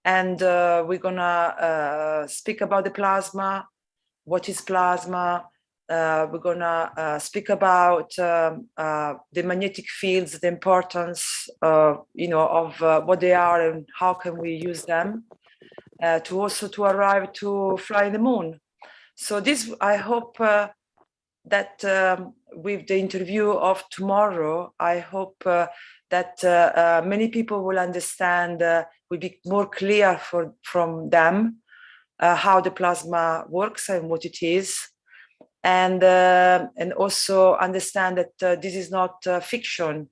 And we're gonna speak about the plasma, what is plasma. We're gonna speak about the magnetic fields, the importance, of what they are and how can we use them to arrive to fly the moon. So this, I hope that with the interview of tomorrow, I hope that many people will understand, will be more clear from them how the plasma works and what it is, and also understand that this is not fiction.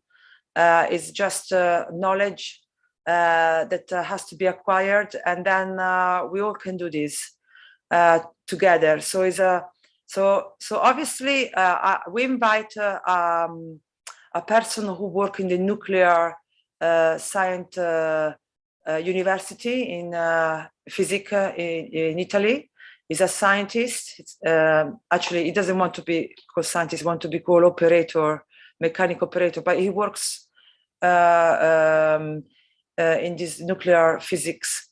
It's just knowledge that has to be acquired, and then we all can do this together. So it's so obviously we invite a person who works in the nuclear science university in physics in Italy. He's a scientist. Actually, he doesn't want to be called scientist, he wants to be called operator, mechanic operator, but he works in this nuclear physics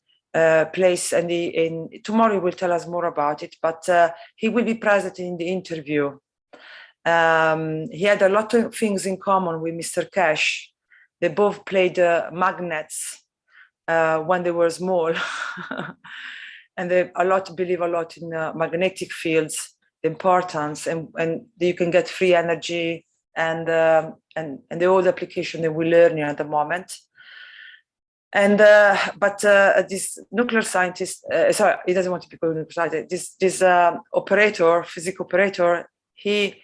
place, and tomorrow he will tell us more about it, but he will be present in the interview. He had a lot of things in common with Mr. Keshe. They both played magnets when they were small. And they believe a lot in magnetic fields, the importance, and you can get free energy, and the old application that we're learning at the moment. And but this nuclear scientist, sorry, he doesn't want to be called nuclear scientist. This operator, physics operator, he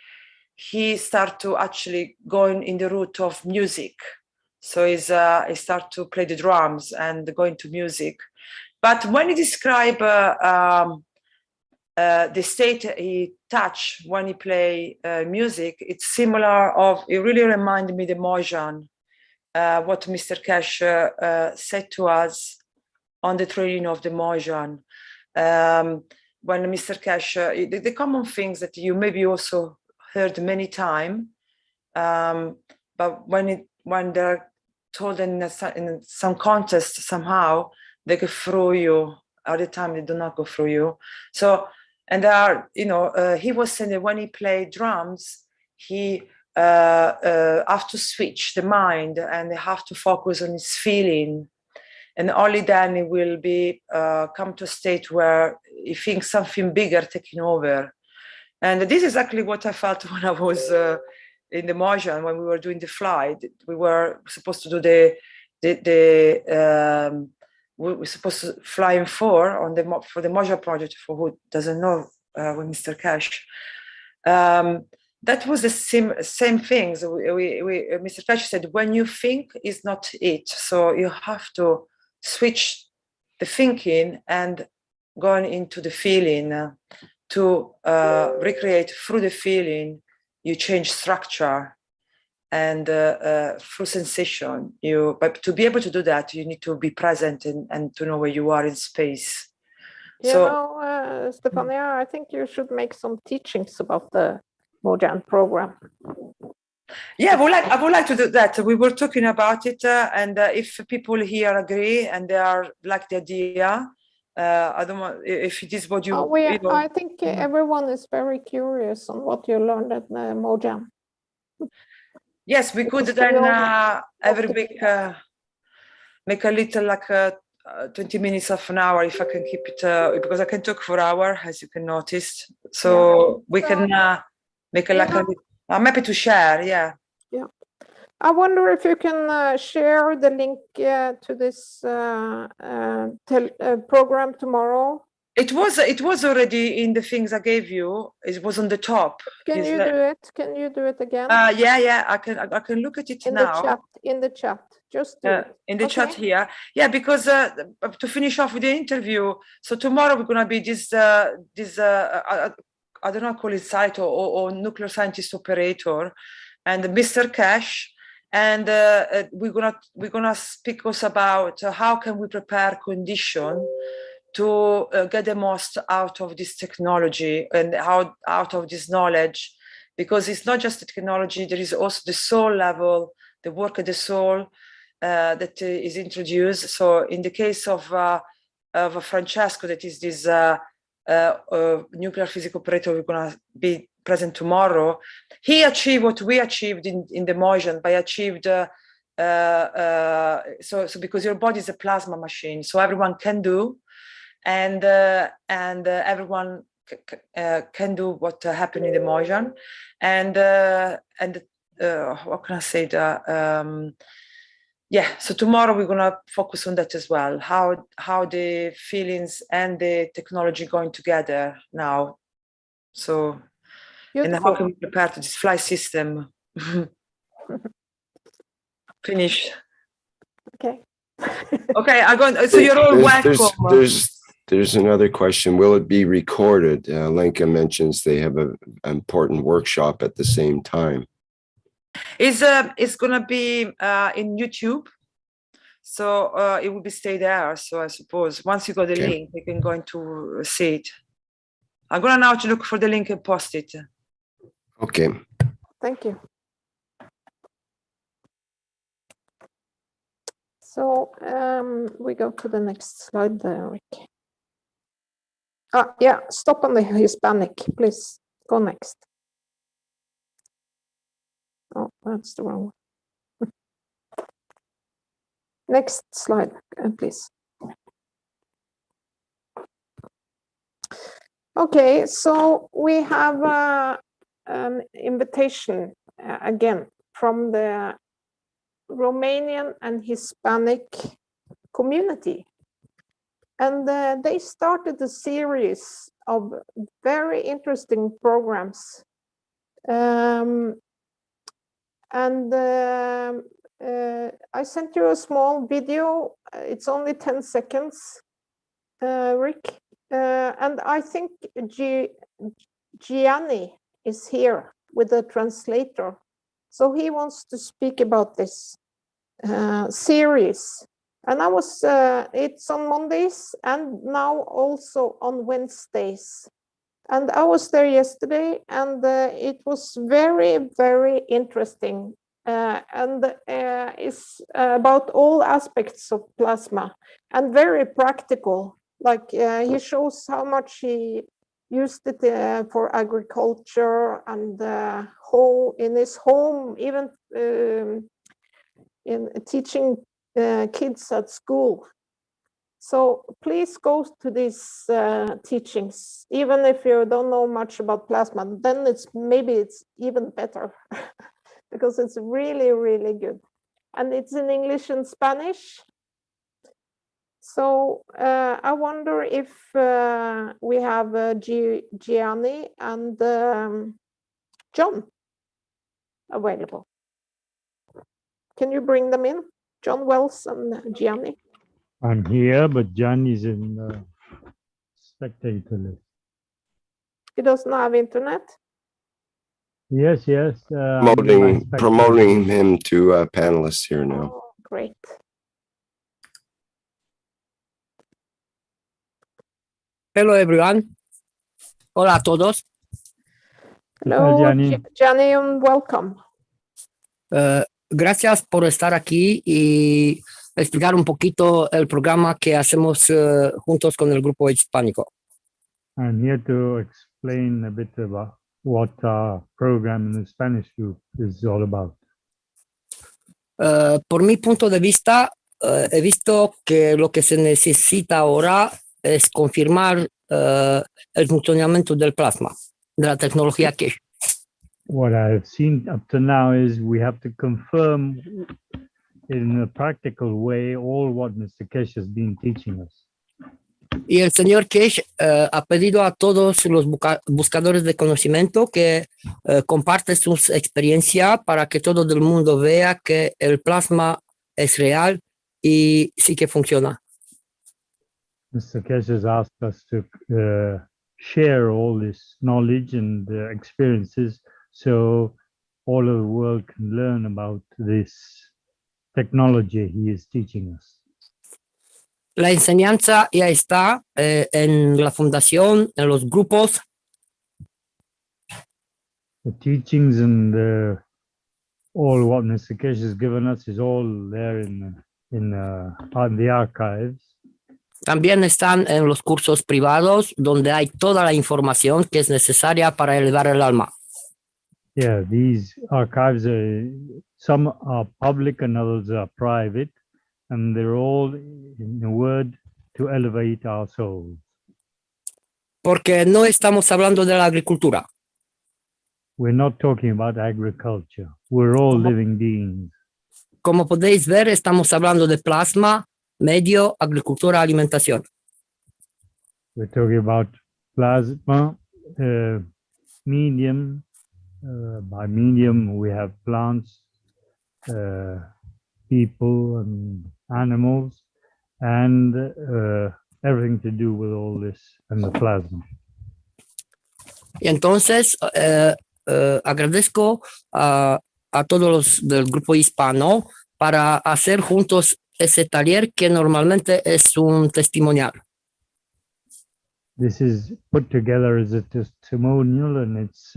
started to actually go in the route of music. So he started to play the drums and go into music. But when he described the state he touched when he play music, it's similar it really reminded me the Mojang, what Mr. Keshe said to us on the training of the Mojang. When Mr. Keshe, the common things that you maybe also heard many times, but when they're told in some contest somehow, they go through you. Other time they do not go through you. So, and there are, he was saying that when he played drums, he have to switch the mind and they have to focus on his feeling, and only then he will be come to a state where he thinks something bigger taking over. And this is exactly what I felt when I was in the Mojang, when we were doing the flight. We were supposed to do we were supposed to fly in 4 for the Mojang project, for who doesn't know, with Mr. Keshe. That was the same thing. So Mr. Keshe said, when you think is not it. So you have to switch the thinking and going into the feeling to recreate through the feeling. You change structure, and through sensation. But to be able to do that, you need to be present and to know where you are in space. Stefania, I think you should make some teachings about the Mojang program. Yeah, I would like to do that. We were talking about it, and if people here agree and they are like the idea, I don't know if it is what you. I think everyone is very curious on what you learned at Mojang. Yes, we could then every week make a little like 20 minutes, half an hour, if I can keep it, because I can talk for an hour, as you can notice. So we can make a like. I'm happy to share. Yeah. Yeah. I wonder if you can share the link to this program tomorrow. It was already in the things I gave you. It was on the top. Can you do it? Can you do it again? Yeah. I can look at it now. In the chat. Just do it. In the chat here. Yeah, because to finish off with the interview. So tomorrow we're gonna be this I don't know, call it site or nuclear scientist operator, and Mr. Keshe, and we're gonna speak also about how can we prepare condition to get the most out of this technology and how out of this knowledge, because it's not just the technology, there is also the soul level, the work of the soul that is introduced. So in the case of Francesco, that is this nuclear physics operator, we're gonna be present tomorrow. He achieved what we achieved in the Mojang, by achieved so because your body is a plasma machine, so everyone can do, and everyone can do what happened in the Mojang, and what can I say? Yeah, so tomorrow we're gonna focus on that as well. How the feelings and the technology going together now. So, beautiful. And how can we prepare to this flight system? Finish. Okay. Okay, I'm going. So you're all welcome. There's another question. Will it be recorded? Lenka mentions they have an important workshop at the same time. It's gonna be in YouTube, so it will be stay there. So I suppose once you got the link, you can go into see it. I'm gonna now to look for the link and post it. Okay. Thank you. So we go to the next slide there, Rick. Yeah, stop on the Hispanic, please. Go next. Oh, that's the wrong one. Next slide, please. Okay, so we have an invitation again from the Romanian and Hispanic community. And they started a series of very interesting programs. I sent you a small video. It's only 10 seconds, Rick. And I think Gianni is here with the translator. So he wants to speak about this series. And it's on Mondays and now also on Wednesdays. And I was there yesterday, and it was very, very interesting. And it's about all aspects of plasma and very practical. Like he shows how much he used it for agriculture and in his home, even in teaching kids at school. So please go to these teachings, even if you don't know much about plasma. Then maybe it's even better because it's really, really good. And it's in English and Spanish. So I wonder if we have Gianni and John available. Can you bring them in? John Wells and Gianni? I'm here, but John is in spectator list. He doesn't have internet. Yes, yes. I'm expecting- Promoting him to panelists here now. Oh, great. Hello, everyone. Hola a todos. Hello, Gianni. Gianni, and welcome. Gracias por estar aquí y explicar un poquito el programa que hacemos juntos con el grupo hispánico. I'm here to explain a bit about what our program in the Spanish group is all about. Por mi punto de vista, he visto que lo que se necesita ahora es confirmar el funcionamiento del plasma, de la tecnología Keshe. What I've seen up to now is we have to confirm in a practical way all what Mr. Keshe has been teaching us. Y el señor Keshe ha pedido a todos los buscadores de conocimiento que comparten sus experiencias para que todo el mundo vea que el plasma es real y sí que funciona. Mr. Keshe has asked us to share all this knowledge and experiences so all of the world can learn about this technology he is teaching us. La enseñanza ya está en la fundación, en los grupos. The teachings and all what Mr. Keshe has given us is all there in the archives. También están en los cursos privados donde hay toda la información que es necesaria para elevar el alma. Yeah, these archives some are public and others are private, and they're all in a word to elevate our souls. Porque no estamos hablando de la agricultura. We're not talking about agriculture. We're all living beings. Como podéis ver, estamos hablando de plasma, medio, agricultura, alimentación. We're talking about plasma, medium. By medium, we have plants, people, and animals, and everything to do with all this and the plasma. Y entonces, agradezco a todos los del grupo hispano para hacer juntos ese taller que normalmente es un testimonial. This is put together as a testimonial, and it's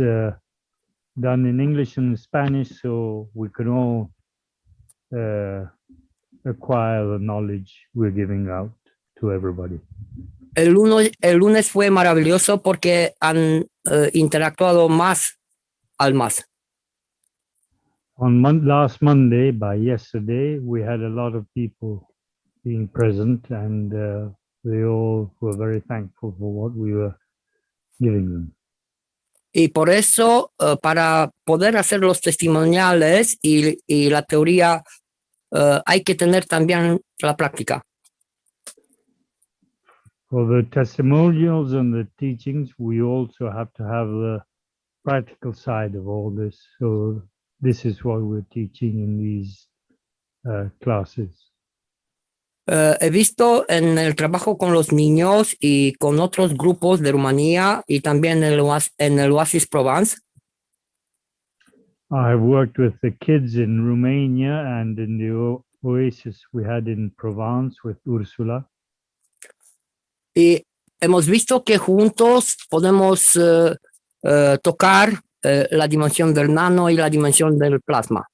done in English and Spanish, so we can all acquire the knowledge we're giving out to everybody. El lunes fue maravilloso porque han interactuado más almas. On last Monday, by yesterday, we had a lot of people being present, and they all were very thankful for what we were giving them. Y por eso, para poder hacer los testimoniales y la teoría, hay que tener también la práctica. For the testimonials and the teachings, we also have to have the practical side of all this. So this is what we're teaching in these classes. He visto en el trabajo con los niños y con otros grupos de Rumanía y también en el Oasis Provence. I've worked with the kids in Romania and in the Oasis we had in Provence with Ursula. Y hemos visto que juntos podemos tocar la dimensión del nano y la dimensión del plasma.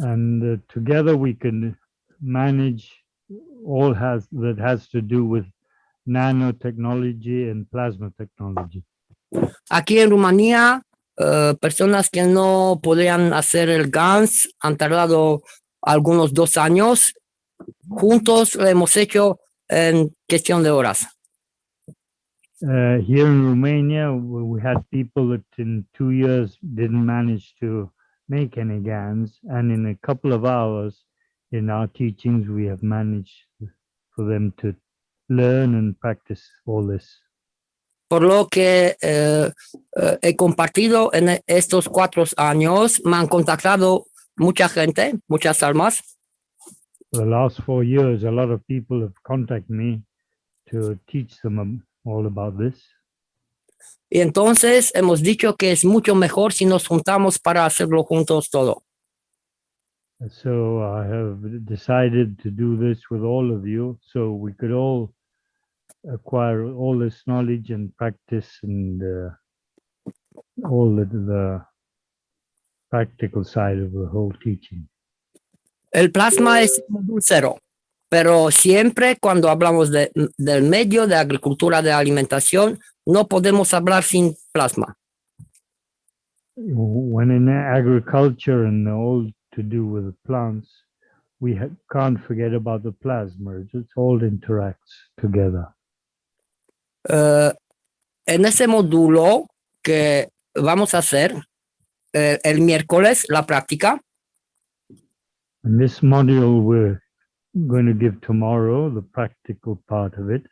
And together we can manage all that has to do with nano-technology and plasma technology. Aquí en Rumanía, personas que no podían hacer el GANS han tardado algunos 2 años. Juntos lo hemos hecho en cuestión de horas. Here in Romania, we had people that in 2 years didn't manage to make any GANs, and in a couple of hours in our teachings, we have managed for them to learn and practice all this. Por lo que he compartido en estos 4 años, me han contactado mucha gente, muchas almas. For the last 4 years, a lot of people have contacted me to teach them all about this. Y entonces hemos dicho que es mucho mejor si nos juntamos para hacerlo juntos todo. So I have decided to do this with all of you so we could all acquire all this knowledge and practice and all the practical side of the whole teaching. El plasma es módulo 0, pero siempre cuando hablamos del medio de agricultura de alimentación, no podemos hablar sin plasma. When in agriculture and all to do with the plants, we can't forget about the plasma. It all interacts together. En ese módulo que vamos a hacer el miércoles, la práctica, In this module we're going to give tomorrow, the practical part of it,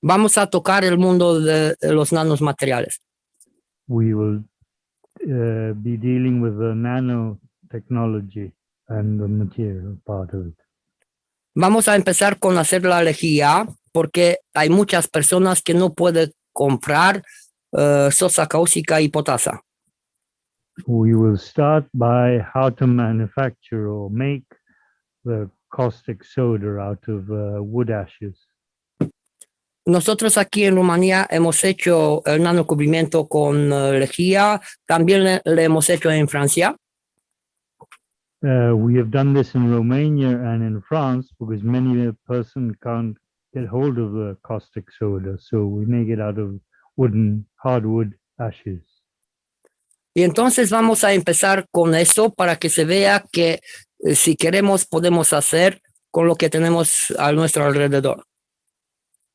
vamos a tocar el mundo de los nanomateriales. we will be dealing with the nano-technology and the material part of it. Vamos a empezar con hacer la lejía porque hay muchas personas que no pueden comprar sosa cáustica y potasa. We will start by how to manufacture or make the caustic soda out of wood ashes. Nosotros aquí en Rumanía hemos hecho el nanocubrimiento con lejía, también le hemos hecho en Francia. We have done this in Romania and in France because many person can't get hold of the caustic soda, so we make it out of hardwood ashes. Y entonces vamos a empezar con eso para que se vea que si queremos podemos hacer con lo que tenemos a nuestro alrededor.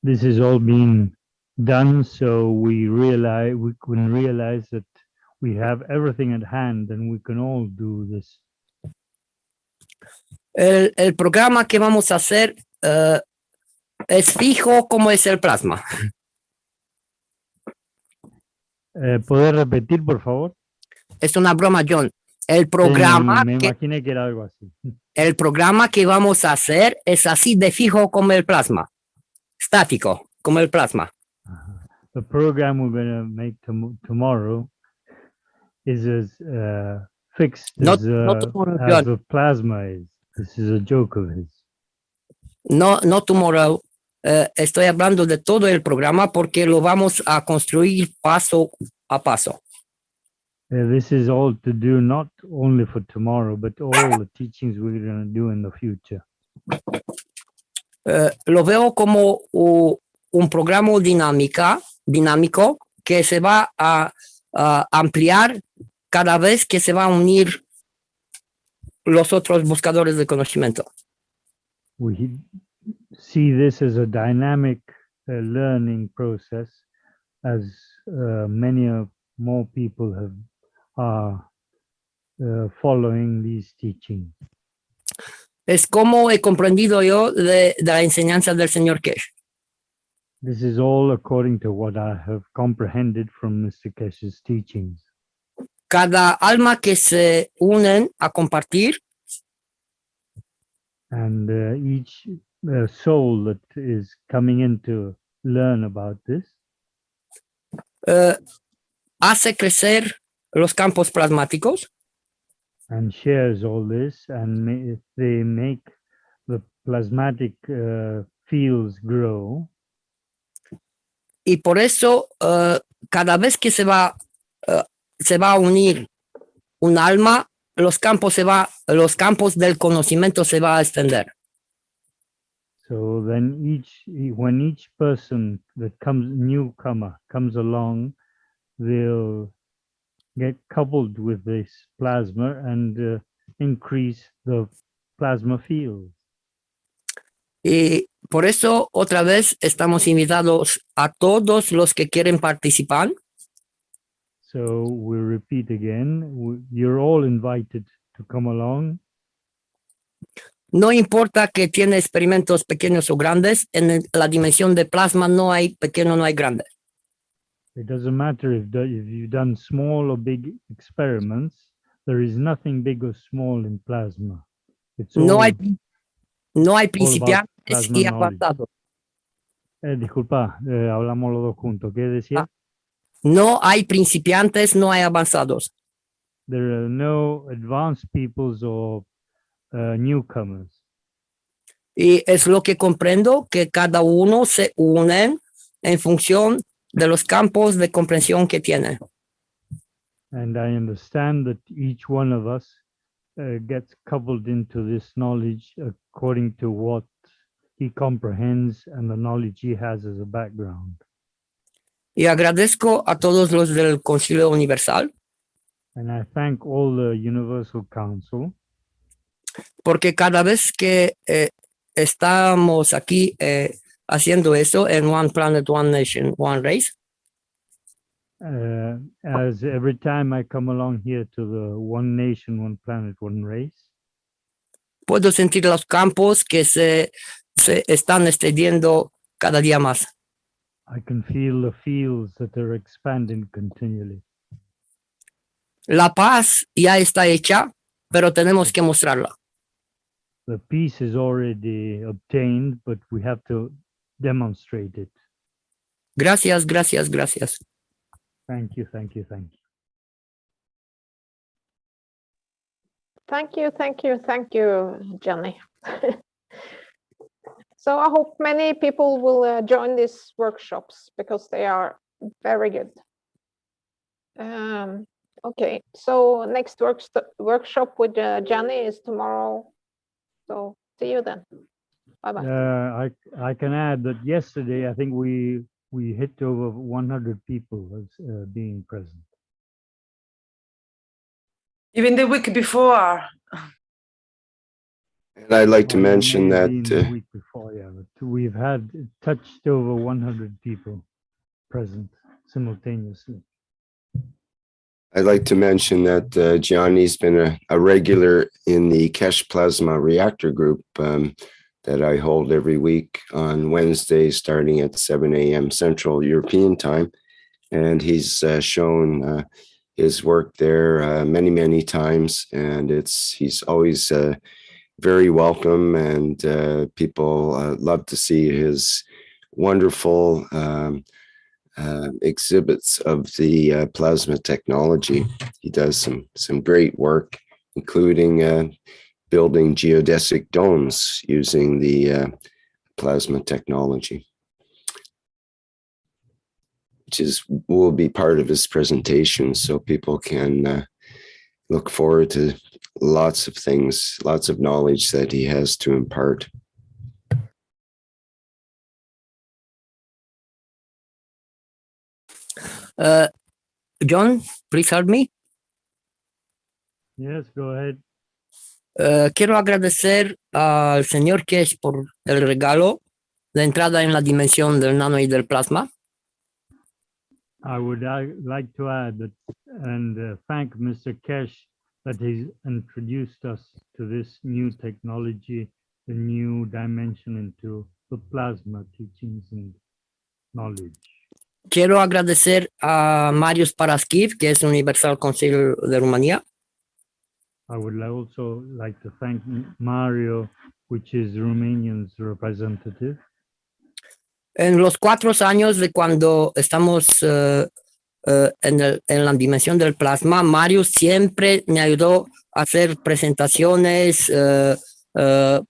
This is all being done so we can realize that we have everything at hand and we can all do this. El programa que vamos a hacer es fijo como es el plasma. ¿Puedes repetir, por favor? Es una broma, John. El programa, me imaginé que era algo así. El programa que vamos a hacer es así de fijo como el plasma. Estático, como el plasma. The program we're going to make tomorrow is as fixed as the plasma is. This is a joke of his. No tomorrow. Estoy hablando de todo el programa porque lo vamos a construir paso a paso. This is all to do not only for tomorrow, but all the teachings we're going to do in the future. Lo veo como un programa dinámico que se va a ampliar cada vez que se va a unir los otros buscadores de conocimiento. We see this as a dynamic learning process as many more people are following these teachings. Es como he comprendido yo de la enseñanza del señor Keshe. This is all according to what I have comprehended from Mr. Keshe's teachings. Cada alma que se unen a compartir, and each soul that is coming in to learn about this hace crecer los campos plasmáticos, and shares all this, and they make the plasmatic fields grow. Y por eso cada vez que se va a unir un alma, los campos del conocimiento se va a extender. So then when each person that newcomer comes along, they'll get coupled with this plasma and increase the plasma field. Y por eso otra vez estamos invitados a todos los que quieren participar. So we repeat again, you're all invited to come along. No importa que tiene experimentos pequeños o grandes, en la dimensión de plasma no hay pequeño, no hay grande. It doesn't matter if you've done small or big experiments, there is nothing big or small in plasma. No hay principiantes y avanzados. Disculpa, hablamos los dos juntos. ¿Qué decía? no hay principiantes, no hay avanzados. There are no advanced peoples or newcomers. Y es lo que comprendo, que cada uno se une en función de los campos de comprensión que tiene. And I understand that each one of us gets coupled into this knowledge according to what he comprehends and the knowledge he has as a background. Y agradezco a todos los del Concilio Universal, And I thank all the Universal Council, porque cada vez que estamos aquí haciendo eso en One Planet, One Nation, One Race, as every time I come along here to the One Nation, One Planet, One Race, puedo sentir los campos que se están extendiendo cada día más. I can feel the fields that are expanding continually. La paz ya está hecha, pero tenemos que mostrarla. The peace is already obtained, but we have to demonstrate it. Gracias, gracias, gracias. Thank you, thank you, thank you. Thank you, thank you, thank you, Jenny. So I hope many people will join these workshops because they are very good. Okay, so next workshop with Jenny is tomorrow. So see you then. Bye-bye. I can add that yesterday, I think we hit over 100 people as being present. Even the week before. And I'd like to Well, mention maybe that in the week before, yeah, but we've had touched over 100 people present simultaneously. I'd like to mention that Gianni's been a regular in the Keshe Plasma Reactor group that I hold every week on Wednesdays starting at 7 a.m. Central European time. And he's shown his work there many, many times. And he's always very welcome, and people love to see his wonderful exhibits of the plasma technology. He does some great work, including building geodesic domes using the plasma technology, which will be part of his presentation, so people can look forward to lots of things, lots of knowledge that he has to impart. John, please help me. Yes, go ahead. Quiero agradecer al señor Keshe por el regalo de entrada en la dimensión del nano y del plasma. I would like to add that and thank Mr. Keshe that he's introduced us to this new technology, the new dimension into the plasma teachings and knowledge. Quiero agradecer a Marius Paraskiv, que es Universal Council de Rumanía. I would also like to thank Mario, which is Romanian's representative. En los 4 años de cuando estamos en la dimensión del plasma, Marius siempre me ayudó a hacer presentaciones,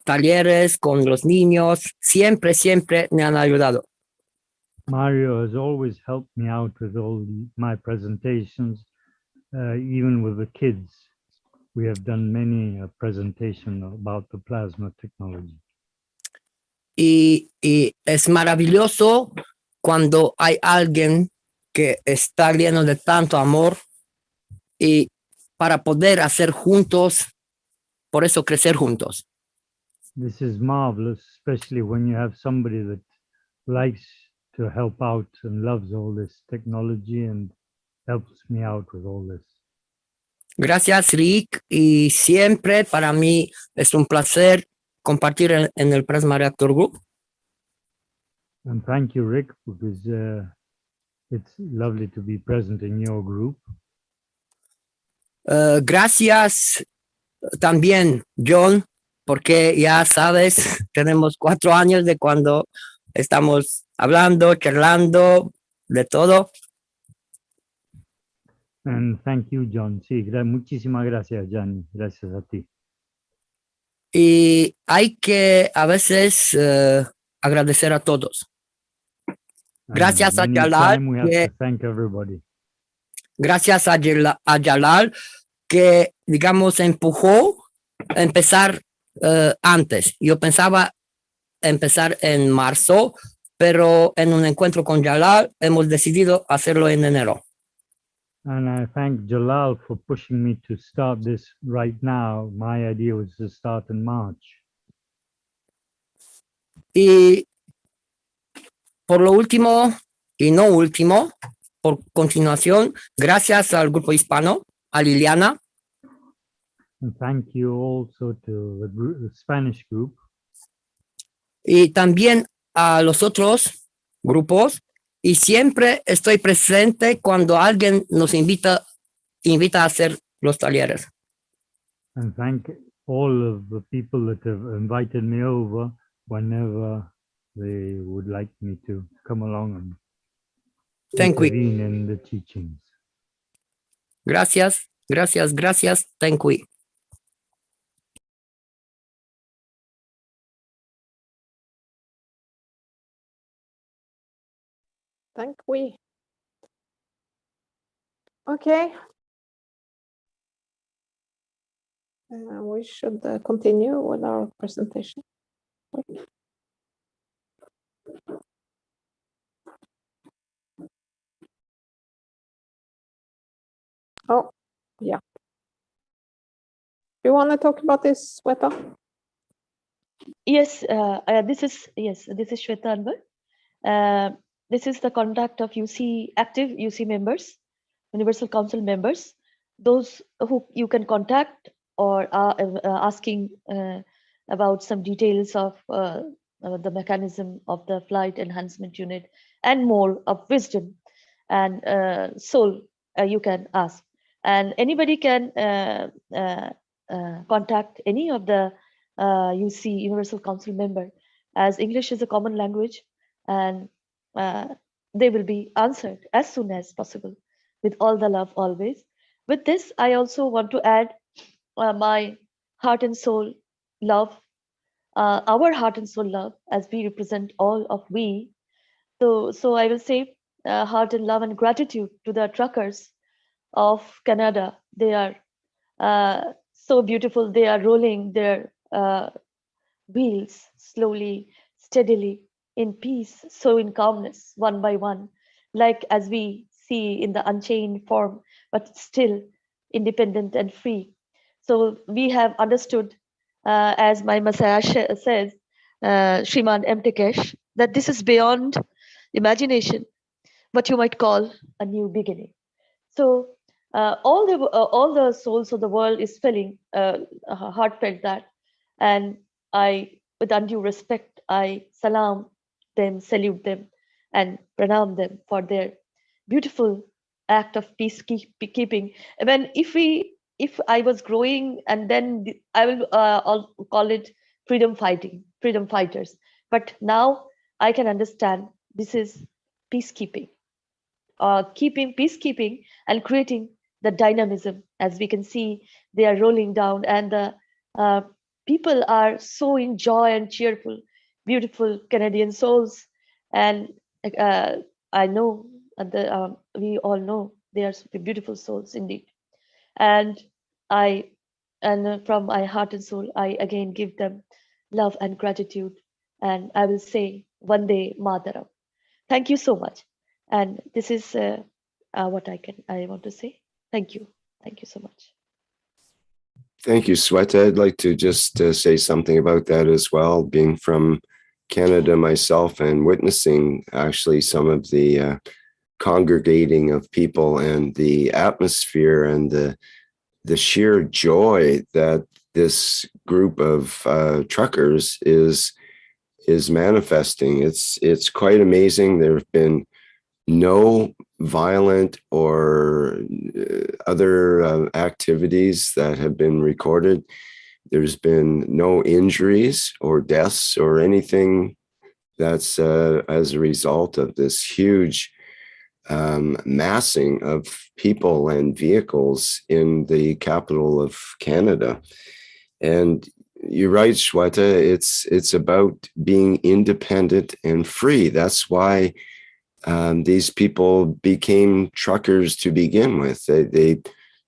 talleres con los niños. Siempre me han ayudado. Mario has always helped me out with all my presentations, even with the kids. We have done many presentations about the plasma technology. Y es maravilloso cuando hay alguien que está lleno de tanto amor y para poder hacer juntos, por eso crecer juntos. This is marvelous, especially when you have somebody that likes to help out and loves all this technology and helps me out with all this. Gracias, Rick, y siempre para mí es un placer compartir en el Plasma Reactor Group. And thank you, Rick, because it's lovely to be present in your group. Gracias también, John, porque ya sabes, tenemos 4 años de cuando estamos hablando, charlando, de todo. And thank you, John. Sí, muchísimas gracias, Gianni. Gracias a ti. Y hay que a veces agradecer a todos. Gracias a Many Jalal, time we have to thank everybody. gracias a Jalal que, digamos, empujó a empezar antes. Yo pensaba empezar en marzo, pero en un encuentro con Jalal hemos decidido hacerlo en enero. And I thank Jalal for pushing me to start this right now. My idea was to start in March. Y por lo último, y no último, por continuación, gracias al grupo hispano, a Liliana. And thank you also to the Spanish group. Y también a los otros grupos. Y siempre estoy presente cuando alguien nos invita a hacer los talleres. And thank all of the people that have invited me over whenever they would like me to come along and intervene in the teachings. Gracias, gracias, gracias. Thank you. Thank we. Okay. We should continue with our presentation. Oh, yeah. You want to talk about this, Shweta? Yes, this is Shweta Anwar. This is the contact of active UC members, Universal Council members, those who you can contact or are asking about some details of the mechanism of the flight enhancement unit and more of wisdom and soul you can ask. And anybody can contact any of the UC Universal Council member, as English is a common language, and they will be answered as soon as possible with all the love always. With this, I also want to add my heart and soul love, our heart and soul love, as we represent all of we. So I will say heart and love and gratitude to the truckers of Canada. They are so beautiful. They are rolling their wheels slowly, steadily, in peace, so in calmness, one by one, like as we see in the unchained form, but still independent and free. So we have understood, as my Messiah says, Shriman M. Keshe, that this is beyond imagination, what you might call a new beginning. So all the souls of the world is feeling heartfelt that, and I, with undue respect, I salam them, salute them, and pranam them for their beautiful act of peacekeeping. If I was growing, and then I will I'll call it freedom fighters. But now I can understand this is peacekeeping. Peacekeeping and creating the dynamism. As we can see, they are rolling down, and the people are so in joy and cheerful, beautiful Canadian souls. And I know we all know they are beautiful souls indeed. And from my heart and soul, I again give them love and gratitude. And I will say, Vande Mataram. Thank you so much. And this is what I want to say. Thank you. Thank you so much. Thank you, Shweta. I'd like to just say something about that as well, being from Canada myself and witnessing actually some of the congregating of people and the atmosphere and the sheer joy that this group of truckers is manifesting. It's quite amazing. There have been no violent or other activities that have been recorded. There's been no injuries or deaths or anything that's as a result of this huge massing of people and vehicles in the capital of Canada. And you're right, Shweta, it's about being independent and free. That's why these people became truckers to begin with. They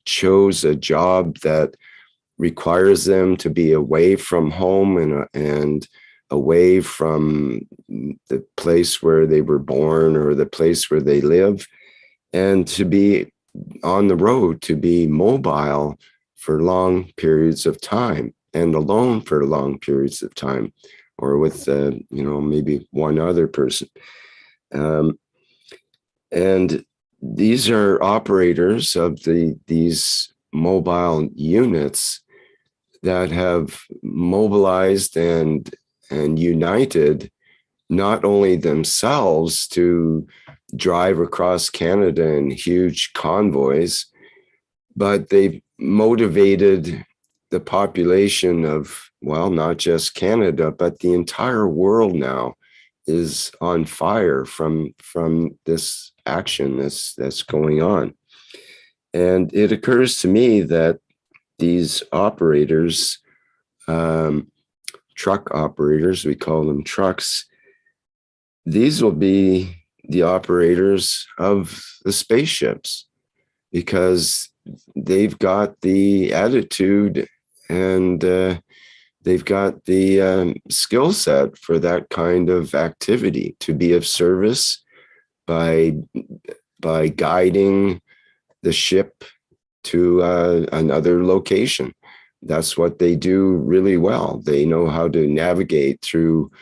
chose a job that requires them to be away from home and away from the place where they were born or the place where they live, and to be on the road, to be mobile for long periods of time and alone for long periods of time, or with, maybe one other person. And these are operators of these mobile units that have mobilized and united not only themselves to drive across Canada in huge convoys, but they've motivated the population of, well, not just Canada, but the entire world now is on fire from this action that's going on. And it occurs to me that these operators, truck operators, we call them trucks, these will be the operators of the spaceships, because they've got the attitude and they've got the skill set for that kind of activity, to be of service by guiding the ship to another location. That's what they do really well. They know how to navigate through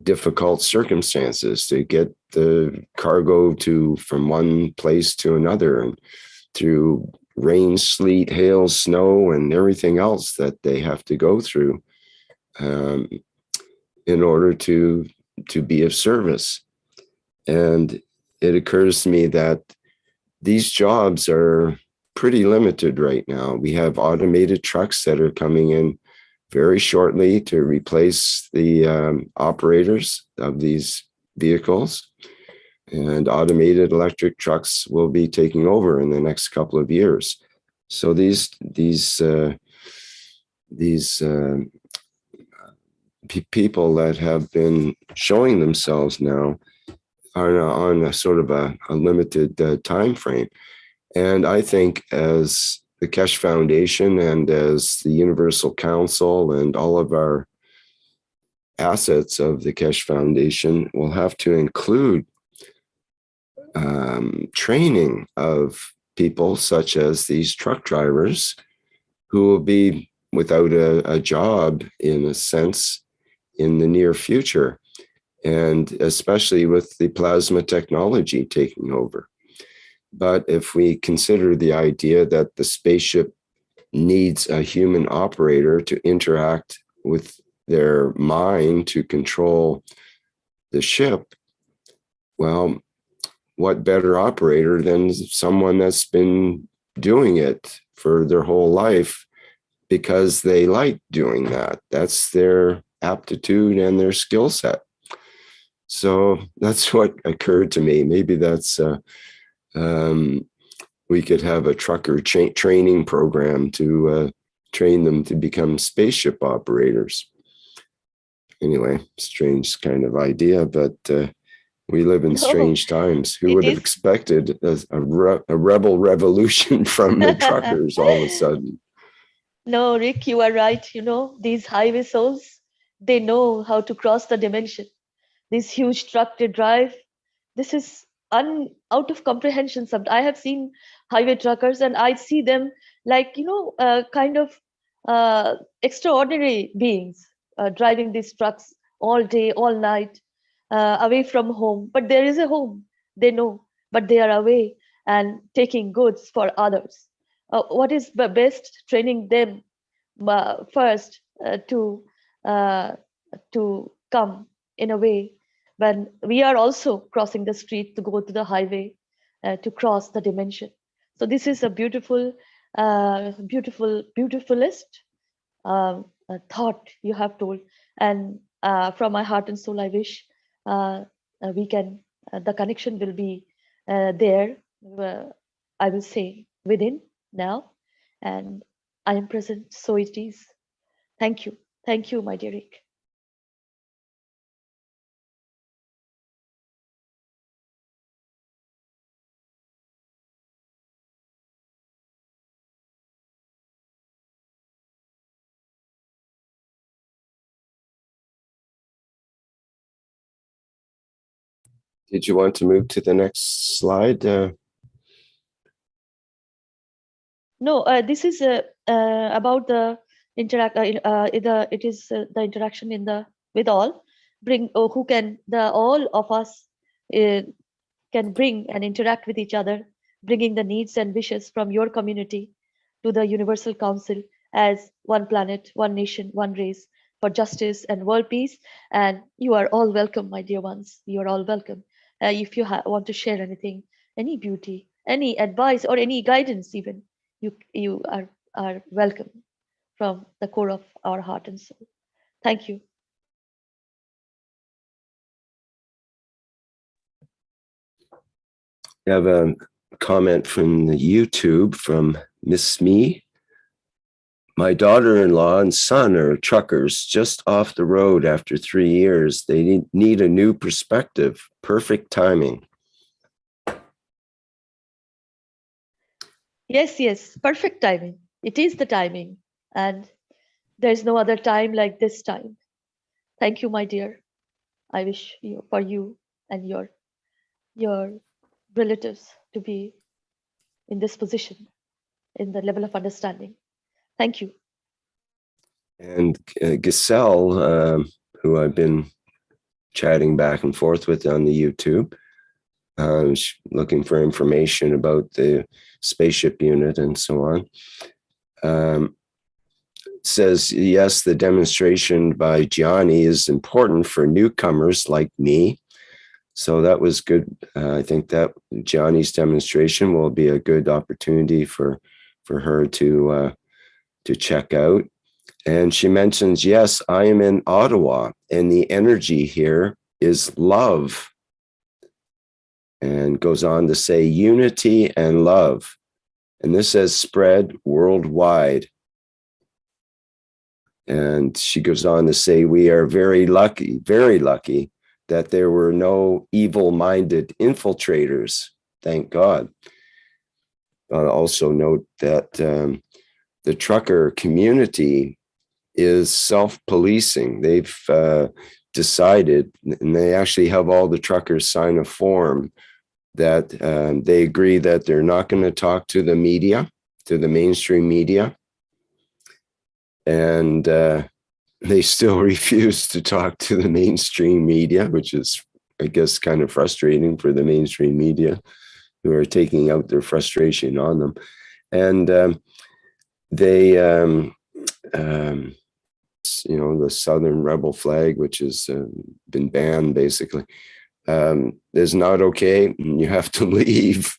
difficult circumstances to get the cargo from one place to another, and through rain, sleet, hail, snow, and everything else that they have to go through in order to be of service. And it occurs to me that these jobs are pretty limited right now. We have automated trucks that are coming in very shortly to replace the operators of these vehicles, and automated electric trucks will be taking over in the next couple of years. So these people that have been showing themselves now are on a sort of a limited time frame. And I think as the Keshe Foundation and as the Universal Council and all of our assets of the Keshe Foundation will have to include training of people such as these truck drivers, who will be without a job, in a sense, in the near future, and especially with the plasma technology taking over. But if we consider the idea that the spaceship needs a human operator to interact with their mind to control the ship, well, what better operator than someone that's been doing it for their whole life because they like doing that? That's their aptitude and their skill set. So that's what occurred to me. Maybe that's we could have a trucker training program to train them to become spaceship operators. Anyway, strange kind of idea, but we live in strange times. Who would have expected a rebel revolution from the truckers all of a sudden? No, Rick, you are right. These highway souls, they know how to cross the dimension. This huge truck they drive, this is out of comprehension. I have seen highway truckers and I see them like, kind of extraordinary beings driving these trucks all day, all night, away from home. But there is a home, they know, but they are away and taking goods for others. What is the best? Training them first to come in a way when we are also crossing the street to go to the highway to cross the dimension. So this is a beautifulest thought you have told. And from my heart and soul, I wish the connection will be there, I will say within now, and I am present, so it is. Thank you. Thank you, my dear Rick. Did you want to move to the next slide? No, this is about the it is the interaction in the with all who can all of us can bring and interact with each other, bringing the needs and wishes from your community to the Universal Council as one planet, one nation, one race for justice and world peace. And you are all welcome, my dear ones. You are all welcome. If you want to share anything, any beauty, any advice, or any guidance, even you are welcome from the core of our heart and soul. Thank you. I have a comment from the YouTube from Miss Me. My daughter-in-law and son are truckers just off the road after 3 years. They need a new perspective. Perfect timing. Yes, perfect timing. It is the timing, and there's no other time like this time. Thank you, my dear. I wish for you and your relatives to be in this position, in the level of understanding. Thank you. And Giselle, who I've been chatting back and forth with on the YouTube, looking for information about the Spaceship unit and so on. Says, yes, the demonstration by Gianni is important for newcomers like me. So that was good. I think that Gianni's demonstration will be a good opportunity for her to check out. And she mentions, yes, I am in Ottawa, and the energy here is love. And goes on to say unity and love. And this has spread worldwide. And she goes on to say, we are very lucky that there were no evil-minded infiltrators. Thank God. I'll also note that the trucker community is self-policing. They've decided, and they actually have all the truckers sign a form that they agree that they're not going to talk to the media, to the mainstream media. And they still refuse to talk to the mainstream media, which is, I guess, kind of frustrating for the mainstream media who are taking out their frustration on them. And they, you know, the Southern Rebel flag, which has been banned basically, is not okay. You have to leave.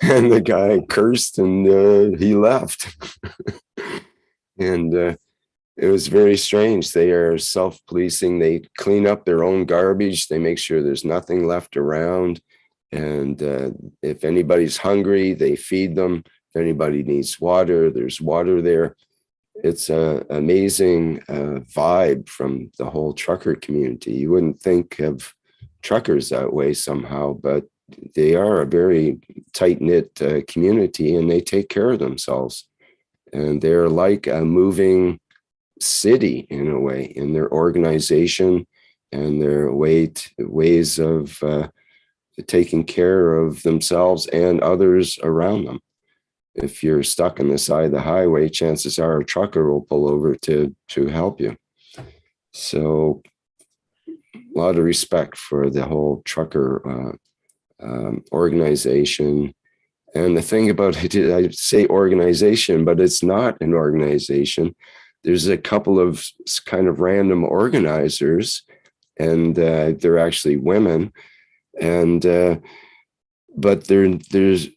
And the guy cursed and he left. And it was very strange. They are self-policing. They clean up their own garbage. They make sure there's nothing left around. And if anybody's hungry, they feed them. If anybody needs water, there's water there. It's an amazing vibe from the whole trucker community. You wouldn't think of truckers that way somehow, but they are a very tight-knit community, and they take care of themselves. And they're like a moving city in a way, in their organization and their ways of taking care of themselves and others around them. If you're stuck on the side of the highway, chances are a trucker will pull over to help you. So a lot of respect for the whole trucker organization. And the thing about it, I say organization, but it's not an organization. There's a couple of kind of random organizers, and they're actually women. And but there's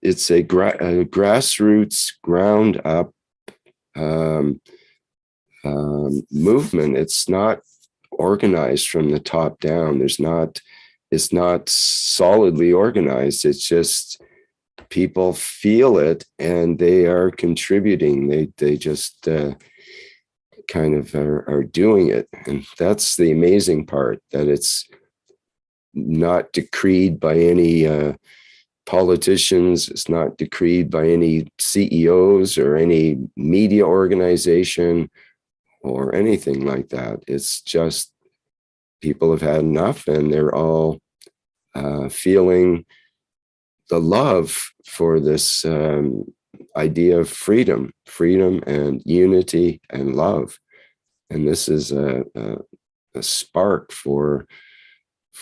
it's a grassroots, ground up movement. It's not organized from the top down. There's not it's not solidly organized. It's just people feel it and they are contributing. They just kind of are doing it. And that's the amazing part, that it's not decreed by any politicians. It's not decreed by any CEOs or any media organization or anything like that. It's just people have had enough, and they're all feeling the love for this idea of freedom and unity and love. And this is a spark for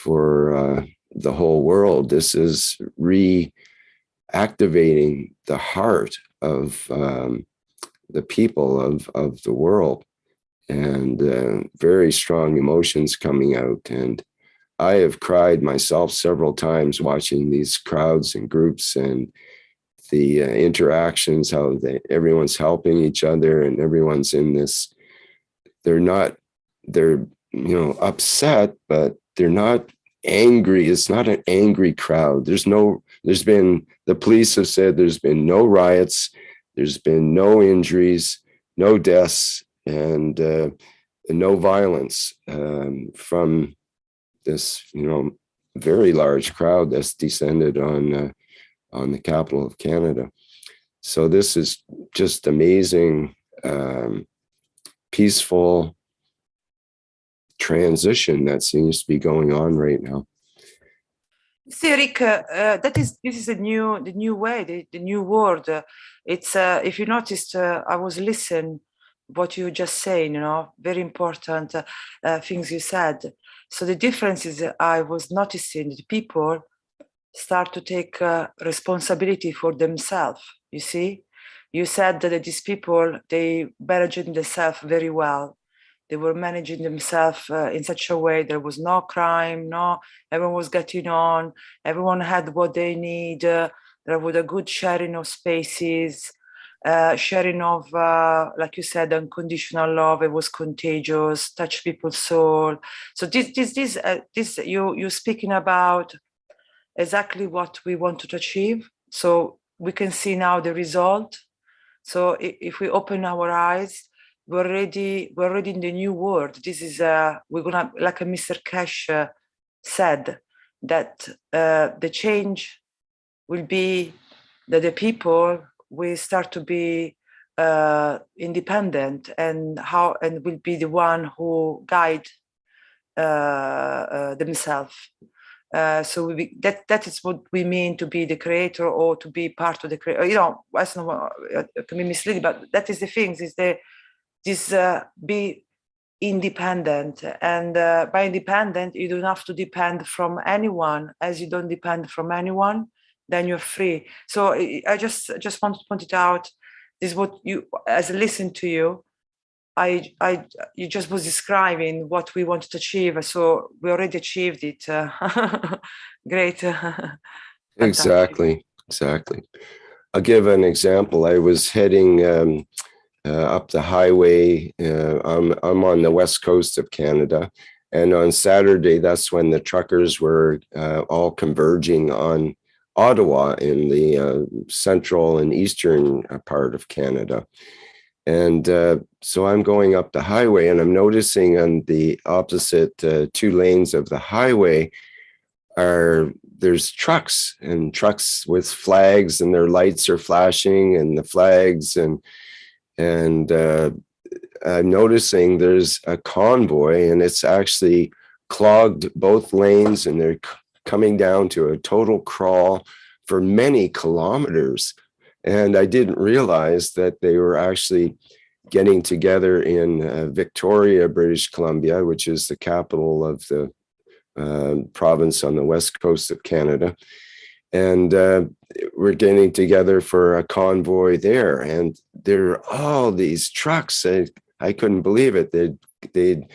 the whole world. This is reactivating the heart of the people of the world, and very strong emotions coming out. And I have cried myself several times watching these crowds and groups and the interactions, how everyone's helping each other, and everyone's in this. They're upset, but they're not angry. It's not an angry crowd. The police have said there's been no riots, there's been no injuries, no deaths, and no violence from this, very large crowd that's descended on the capital of Canada. So this is just amazing, peaceful transition that seems to be going on right now. See, Eric, this is the new way, the new world. It's if you noticed, I was listening what you just saying, very important things you said. So the difference is, I was noticing that people start to take responsibility for themselves. You see, you said that these people, they managing themselves very well. They were managing themselves in such a way there was no crime, everyone was getting on, everyone had what they need. There was a good sharing of spaces, sharing of, like you said, unconditional love. It was contagious, touch people's soul. So this you're speaking about exactly what we wanted to achieve. So we can see now the result. So if we open our eyes, we're already in the new world. This is we're gonna, like Mr. Keshe said, that the change will be that the people will start to be independent and will be the one who guide themselves. So that is what we mean to be the creator, or to be part of the creator. I don't know, it can be misleading, but that is the thing. Be independent, and by independent, you don't have to depend from anyone. As you don't depend from anyone, then you're free. So I just want to point it out. This is what you, as I listen to you, you just was describing what we wanted to achieve. So we already achieved it. Great. Exactly. I'll give an example. I was heading up the highway. I'm on the west coast of Canada, and on Saturday, that's when the truckers were all converging on Ottawa in the central and eastern part of Canada. And so I'm going up the highway, and I'm noticing on the opposite 2 lanes of the highway there's trucks with flags, and their lights are flashing, and the flags, and I'm noticing there's a convoy, and it's actually clogged both lanes, and they're coming down to a total crawl for many kilometers. And I didn't realize that they were actually getting together in Victoria, British Columbia, which is the capital of the province on the west coast of Canada. And we're getting together for a convoy there. And there are all these trucks. I couldn't believe it. They'd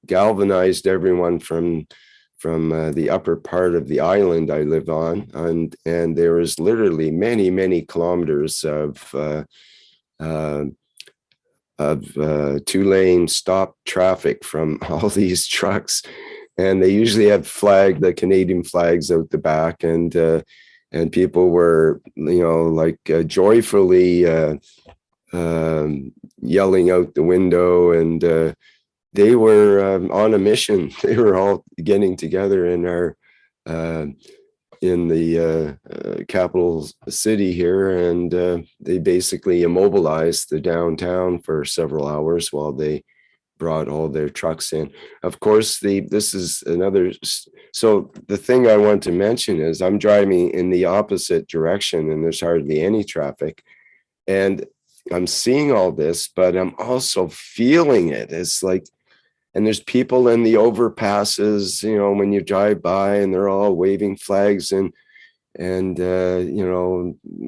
galvanized everyone from the upper part of the island I live on, and there was literally many kilometers of 2-lane stop traffic from all these trucks and they usually have the Canadian flags out the back, and people were, like joyfully yelling out the window, and they were on a mission. They were all getting together in the capital city here, and they basically immobilized the downtown for several hours while they brought all their trucks in. Of course, this is another. So the thing I want to mention is I'm driving in the opposite direction, and there's hardly any traffic, and I'm seeing all this, but I'm also feeling it. It's like, and there's people in the overpasses, when you drive by, and they're all waving flags and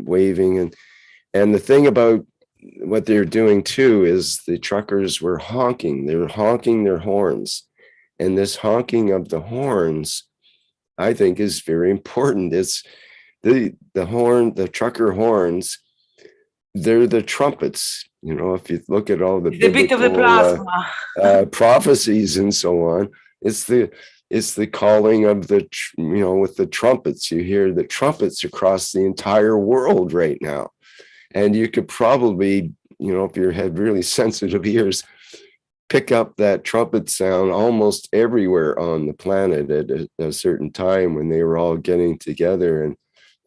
waving. And the thing about what they're doing too is the truckers were honking. They were honking their horns. And this honking of the horns, I think, is very important. It's the trucker horns, they're the trumpets. If you look at all the beat of the plasma. Prophecies and so on, it's the calling of with the trumpets. You hear the trumpets across the entire world right now, and you could probably, if you had really sensitive ears, pick up that trumpet sound almost everywhere on the planet at a certain time when they were all getting together, and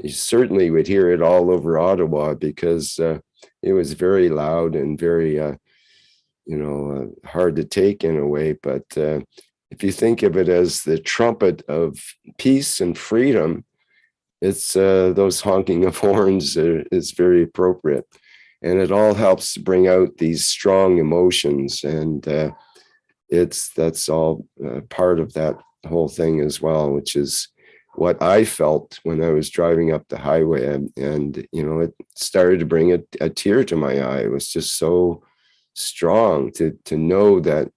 you certainly would hear it all over Ottawa because it was very loud and very, hard to take in a way. But if you think of it as the trumpet of peace and freedom, it's those honking of horns is very appropriate. And it all helps to bring out these strong emotions. And that's all part of that whole thing as well, which is what I felt when I was driving up the highway, and it started to bring a tear to my eye. It was just so strong to know that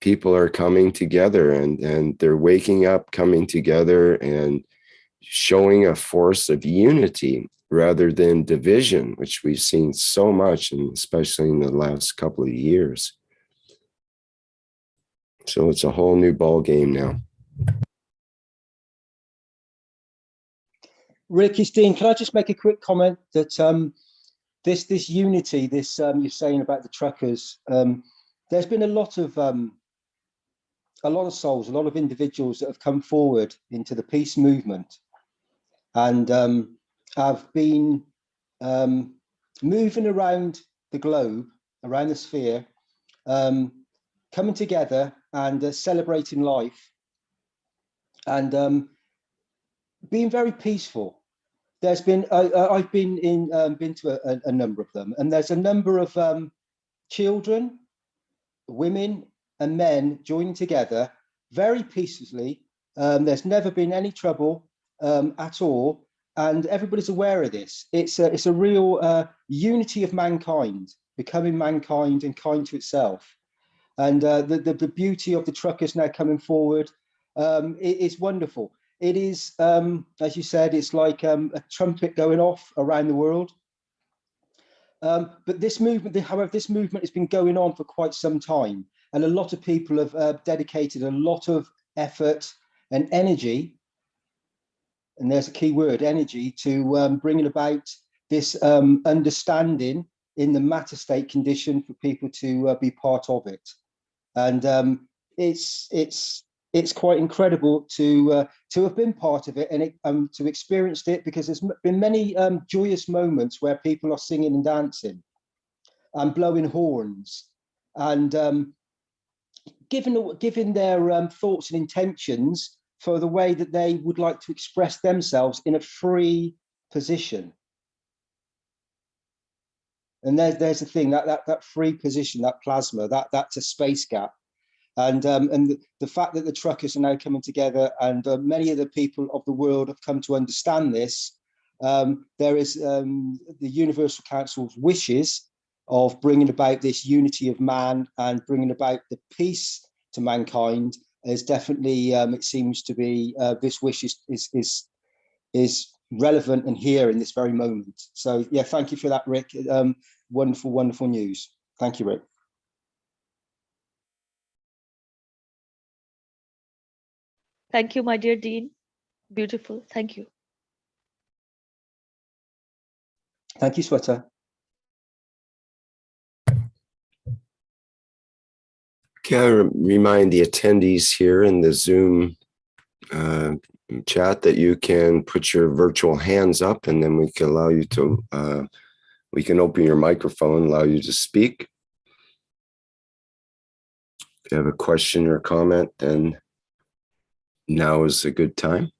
people are coming together, and they're waking up, coming together, and showing a force of unity rather than division, which we've seen so much, and especially in the last couple of years. So it's a whole new ball game now. Rick, Christine, can I just make a quick comment that this unity, you're saying about the truckers, there's been a lot of souls, a lot of individuals that have come forward into the peace movement, and have been moving around the globe, around the sphere, coming together and celebrating life, and being very peaceful. There's been I've been to a number of them, and there's a number of children, women, and men joining together very peacefully. There's never been any trouble at all, and everybody's aware of this. It's a real unity of mankind, becoming mankind and kind to itself. And the beauty of the truckers now coming forward is wonderful. It is, as you said, it's like a trumpet going off around the world. But this movement, however, this movement has been going on for quite some time, and a lot of people have dedicated a lot of effort and energy, and there's a key word, energy, to bringing about this understanding in the matter state condition for people to be part of it. And it's quite incredible to have been part of it, and to experience it, because there's been many joyous moments where people are singing and dancing and blowing horns, and giving their thoughts and intentions for the way that they would like to express themselves in a free position. And there's the thing, that free position, that plasma, that's a space gap. And the fact that the truckers are now coming together, and many of the people of the world have come to understand this. There is the Universal Council's wishes of bringing about this unity of man and bringing about the peace to mankind is definitely, it seems to be, this wish is relevant and here in this very moment. So yeah, thank you for that, Rick. Wonderful, wonderful news. Thank you, Rick. Thank you, my dear Dean. Beautiful. Thank you. Thank you, Sweta. Okay, I remind the attendees here in the Zoom chat that you can put your virtual hands up, and then we can allow you to, we can open your microphone, allow you to speak. If you have a question or comment, then now is a good time.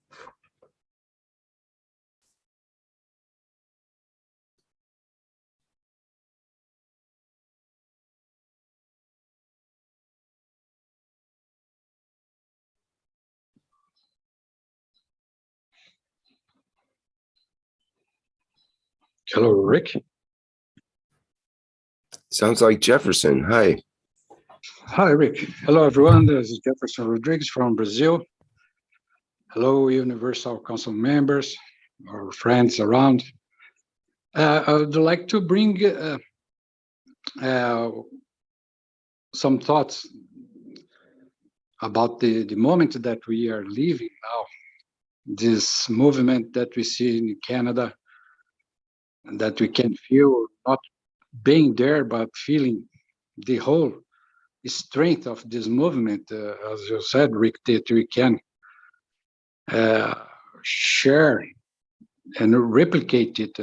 Hello, Rick. Sounds like Jefferson. Hi. Hi, Rick. Hello, everyone. This is Jefferson Rodriguez from Brazil. Hello, Universal Council members, our friends around. I would like to bring some thoughts about the moment that we are living now, this movement that we see in Canada, and that we can feel, not being there, but feeling the whole strength of this movement, as you said, Rick, that we can share and replicate it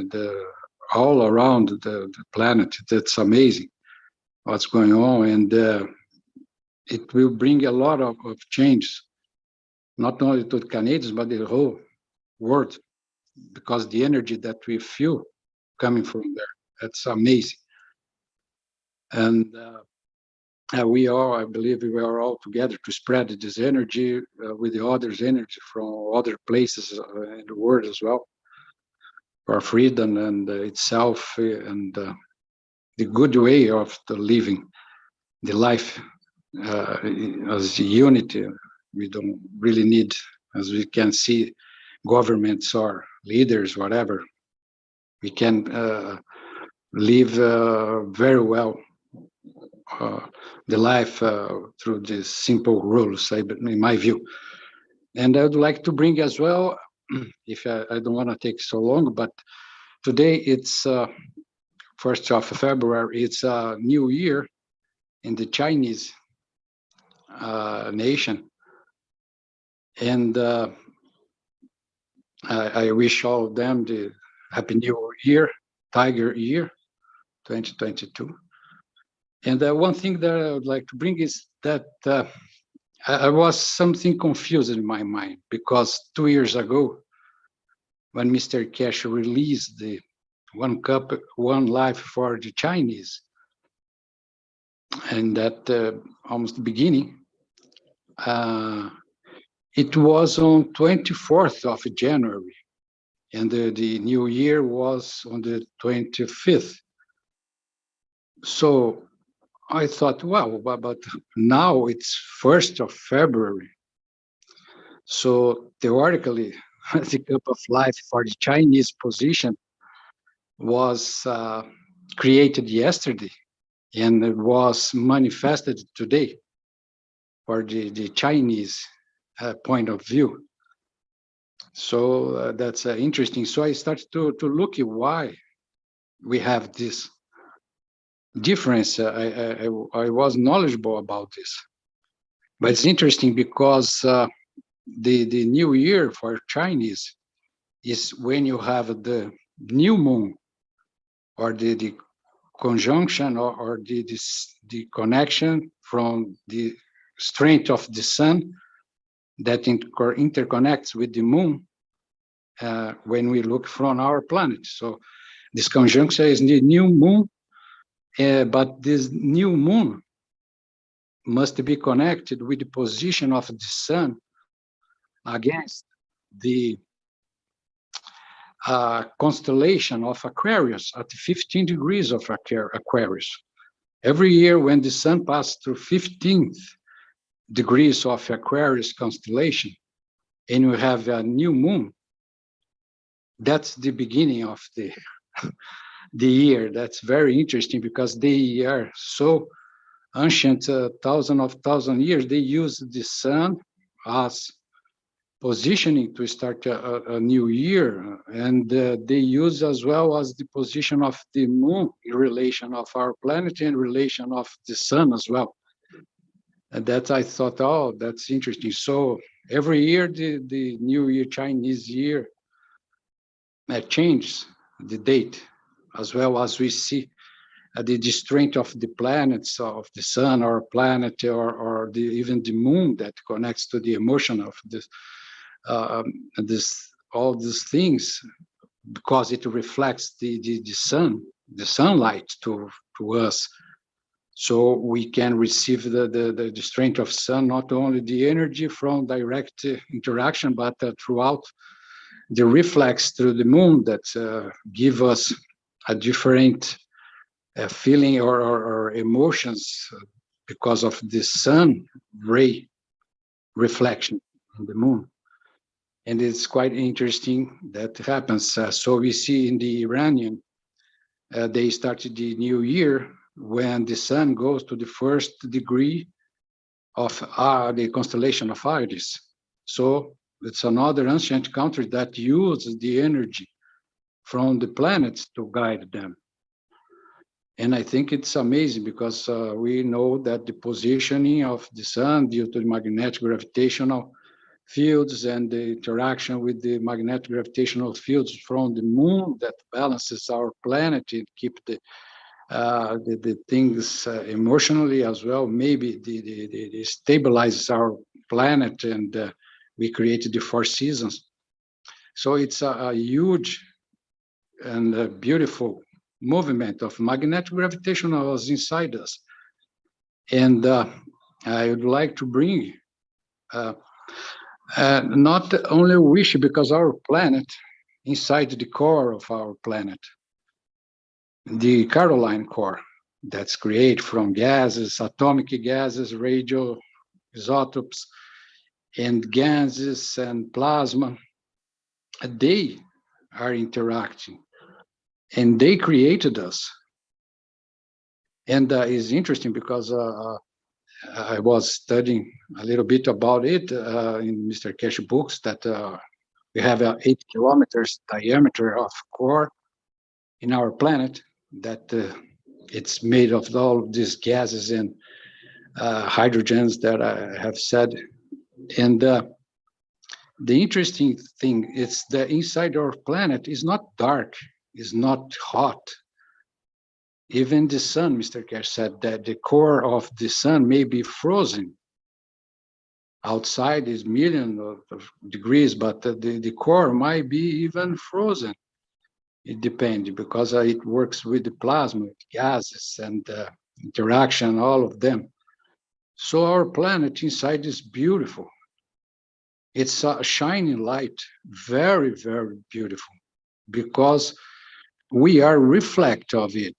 all around the planet. That's amazing what's going on, and it will bring a lot of change, not only to the Canadians, but the whole world, because the energy that we feel coming from there, that's amazing. And we all, I believe we are all together to spread this energy with the others' energy from other places in the world as well, for freedom and itself, and the good way of the living, the life as unity. We don't really need, as we can see, governments or leaders, whatever. We can live very well the life through these simple rules, in my view. And I would like to bring as well, if I don't want to take so long, but today it's 1st of February, it's a new year in the Chinese nation. And I wish all of them the Happy New Year, Tiger Year, 2022. And one thing that I would like to bring is that I was something confused in my mind, because 2 years ago, when Mr. Keshe released the One Cup, One Life for the Chinese, and that almost the beginning, it was on 24th of January, and the new year was on the 25th. So I thought, wow, but now it's 1st of February. So theoretically, the Cup of Life for the Chinese position was created yesterday, and it was manifested today for the Chinese point of view. So that's interesting. So I started to look at why we have this difference. I was knowledgeable about this, but it's interesting because the new year for Chinese is when you have the new moon, or the conjunction, or the connection from the strength of the sun that interconnects with the moon when we look from our planet. So this conjunction is the new moon, but this new moon must be connected with the position of the sun against the constellation of Aquarius at 15 degrees of Aquarius. Every year when the sun passes through 15th degrees of Aquarius constellation, and we have a new moon, that's the beginning of the year. That's very interesting, because they are so ancient, thousands of years. They use the sun as positioning to start a new year, and they use as well as the position of the moon in relation of our planet and relation of the sun as well. And that I thought, oh, that's interesting. So every year, the New Year, Chinese year, changes the date, as well as we see the strength of the planets, of the sun or planet, or even the moon that connects to the emotion of this, all these things, because it reflects the sunlight to us. So we can receive the strength of sun, not only the energy from direct interaction, but throughout the reflex through the moon that give us a different feeling or emotions because of the sun ray reflection in the moon. And it's quite interesting that happens. So we see in the Iranian, they started the new year when the sun goes to the first degree of the constellation of Iris. So it's another ancient country that uses the energy from the planets to guide them. And I think it's amazing because we know that the positioning of the sun due to the magnetic gravitational fields and the interaction with the magnetic gravitational fields from the moon that balances our planet and keep the things emotionally as well. Maybe the stabilizes our planet, and we created the 4 seasons. So it's a huge and a beautiful movement of magnetic gravitational inside us. And I would like to bring not only a wish, because our planet, inside the core of our planet, the Caroline core, that's created from gases, atomic gases, radio isotopes, and gases and plasma, they are interacting, and they created us. And it's interesting because I was studying a little bit about it in Mr. Keshe books, that we have 8 kilometers diameter of core in our planet, that it's made of all of these gases and hydrogens that I have said. And the interesting thing is that inside our planet is not dark, is not hot. Even the sun, Mr. Keshe said that the core of the sun may be frozen. Outside is millions of degrees, but the core might be even frozen. It depends, because it works with the plasma, gases, and interaction, all of them. So our planet inside is beautiful. It's a shining light, very, very beautiful, because we are reflect of it.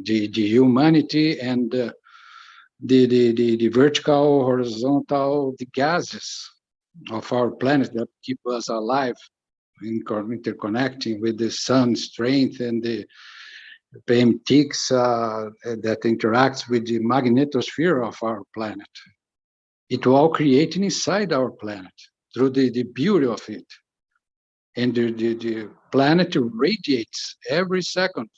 The humanity and the vertical, horizontal, the gases of our planet that keep us alive, interconnecting with the sun's strength and the PM that interacts with the magnetosphere of our planet. It all created inside our planet through the beauty of it. And the planet radiates every second.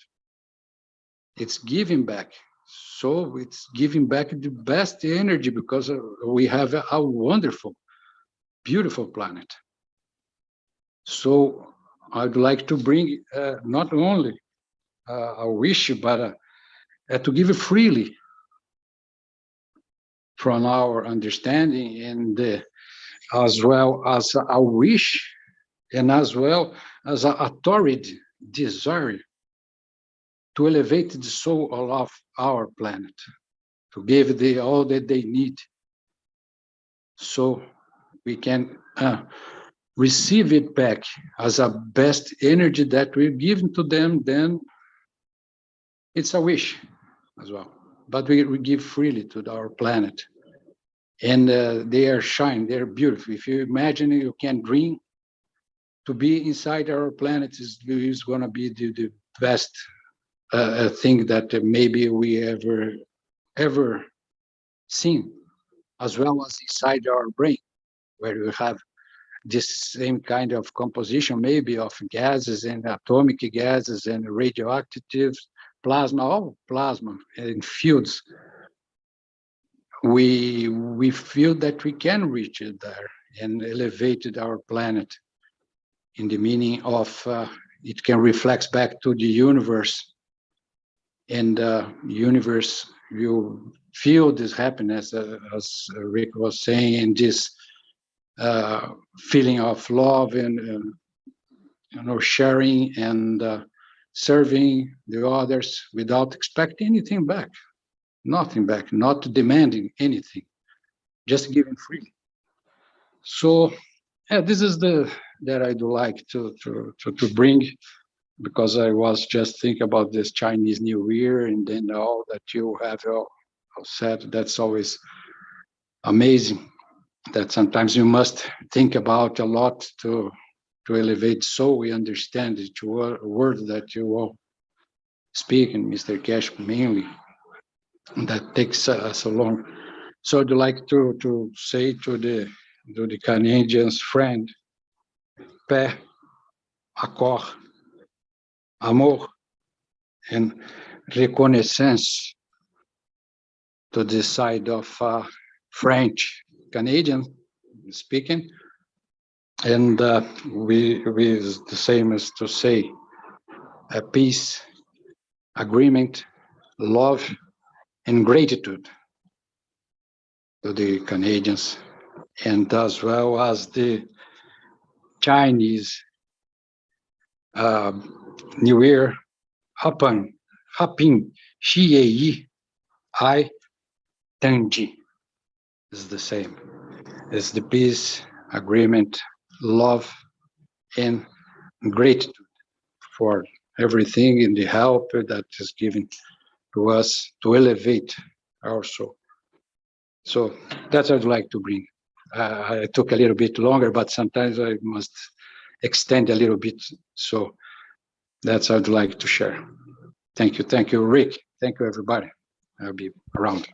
It's giving back. So it's giving back the best energy, because we have a wonderful, beautiful planet. So I'd like to bring not only a wish, but to give it freely from our understanding, and as well as a wish, and as well as an authority, desire to elevate the soul of our planet, to give all that they need, so we can receive it back as a best energy that we're giving to them. Then it's a wish as well, but we give freely to our planet, and they are shining, they're beautiful. If you imagine, you can dream to be inside our planet is going to be the best thing that maybe we ever seen, as well as inside our brain, where you have this same kind of composition, maybe of gases and atomic gases and radioactive plasma, all plasma in fields. We feel that we can reach it there and elevated our planet in the meaning of it can reflect back to the universe, and universe will feel this happiness, as Rick was saying, and this feeling of love and sharing and serving the others without expecting anything back, nothing back, not demanding anything, just giving freely. So yeah, this is that I'd like to bring, because I was just thinking about this Chinese New Year, and then all that you have said. That's always amazing. That sometimes you must think about a lot to elevate, so we understand each word that you all speak, and Mr. Keshe mainly. That takes so long. So I'd like to say to the Canadians friend, paix, accord, amor, and reconnaissance to the side of French Canadian speaking, and we the same as to say a peace, agreement, love, and gratitude to the Canadians, and as well as the Chinese New Year, Haping Xie Ai Tenji is the same. It's the peace, agreement, love, and gratitude for everything and the help that is given to us to elevate our soul. So that's what I'd like to bring. I took a little bit longer, but sometimes I must extend a little bit. So that's what I'd like to share. Thank you. Thank you, Rick. Thank you, everybody. I'll be around.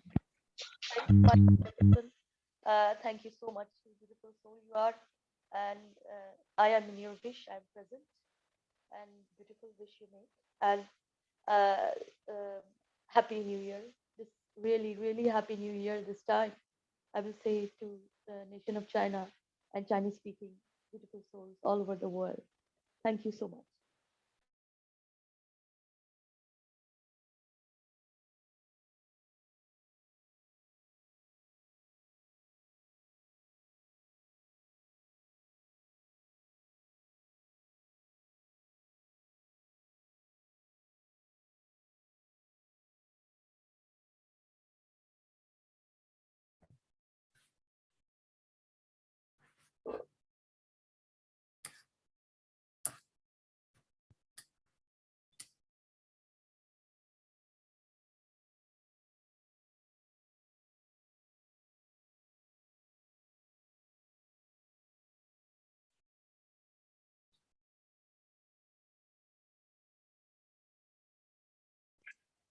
Thank you so much, beautiful soul you are. And I am in your wish, I'm present. And beautiful wish you make. And Happy New Year. This really, really Happy New Year this time. I will say to the nation of China and Chinese speaking beautiful souls all over the world. Thank you so much.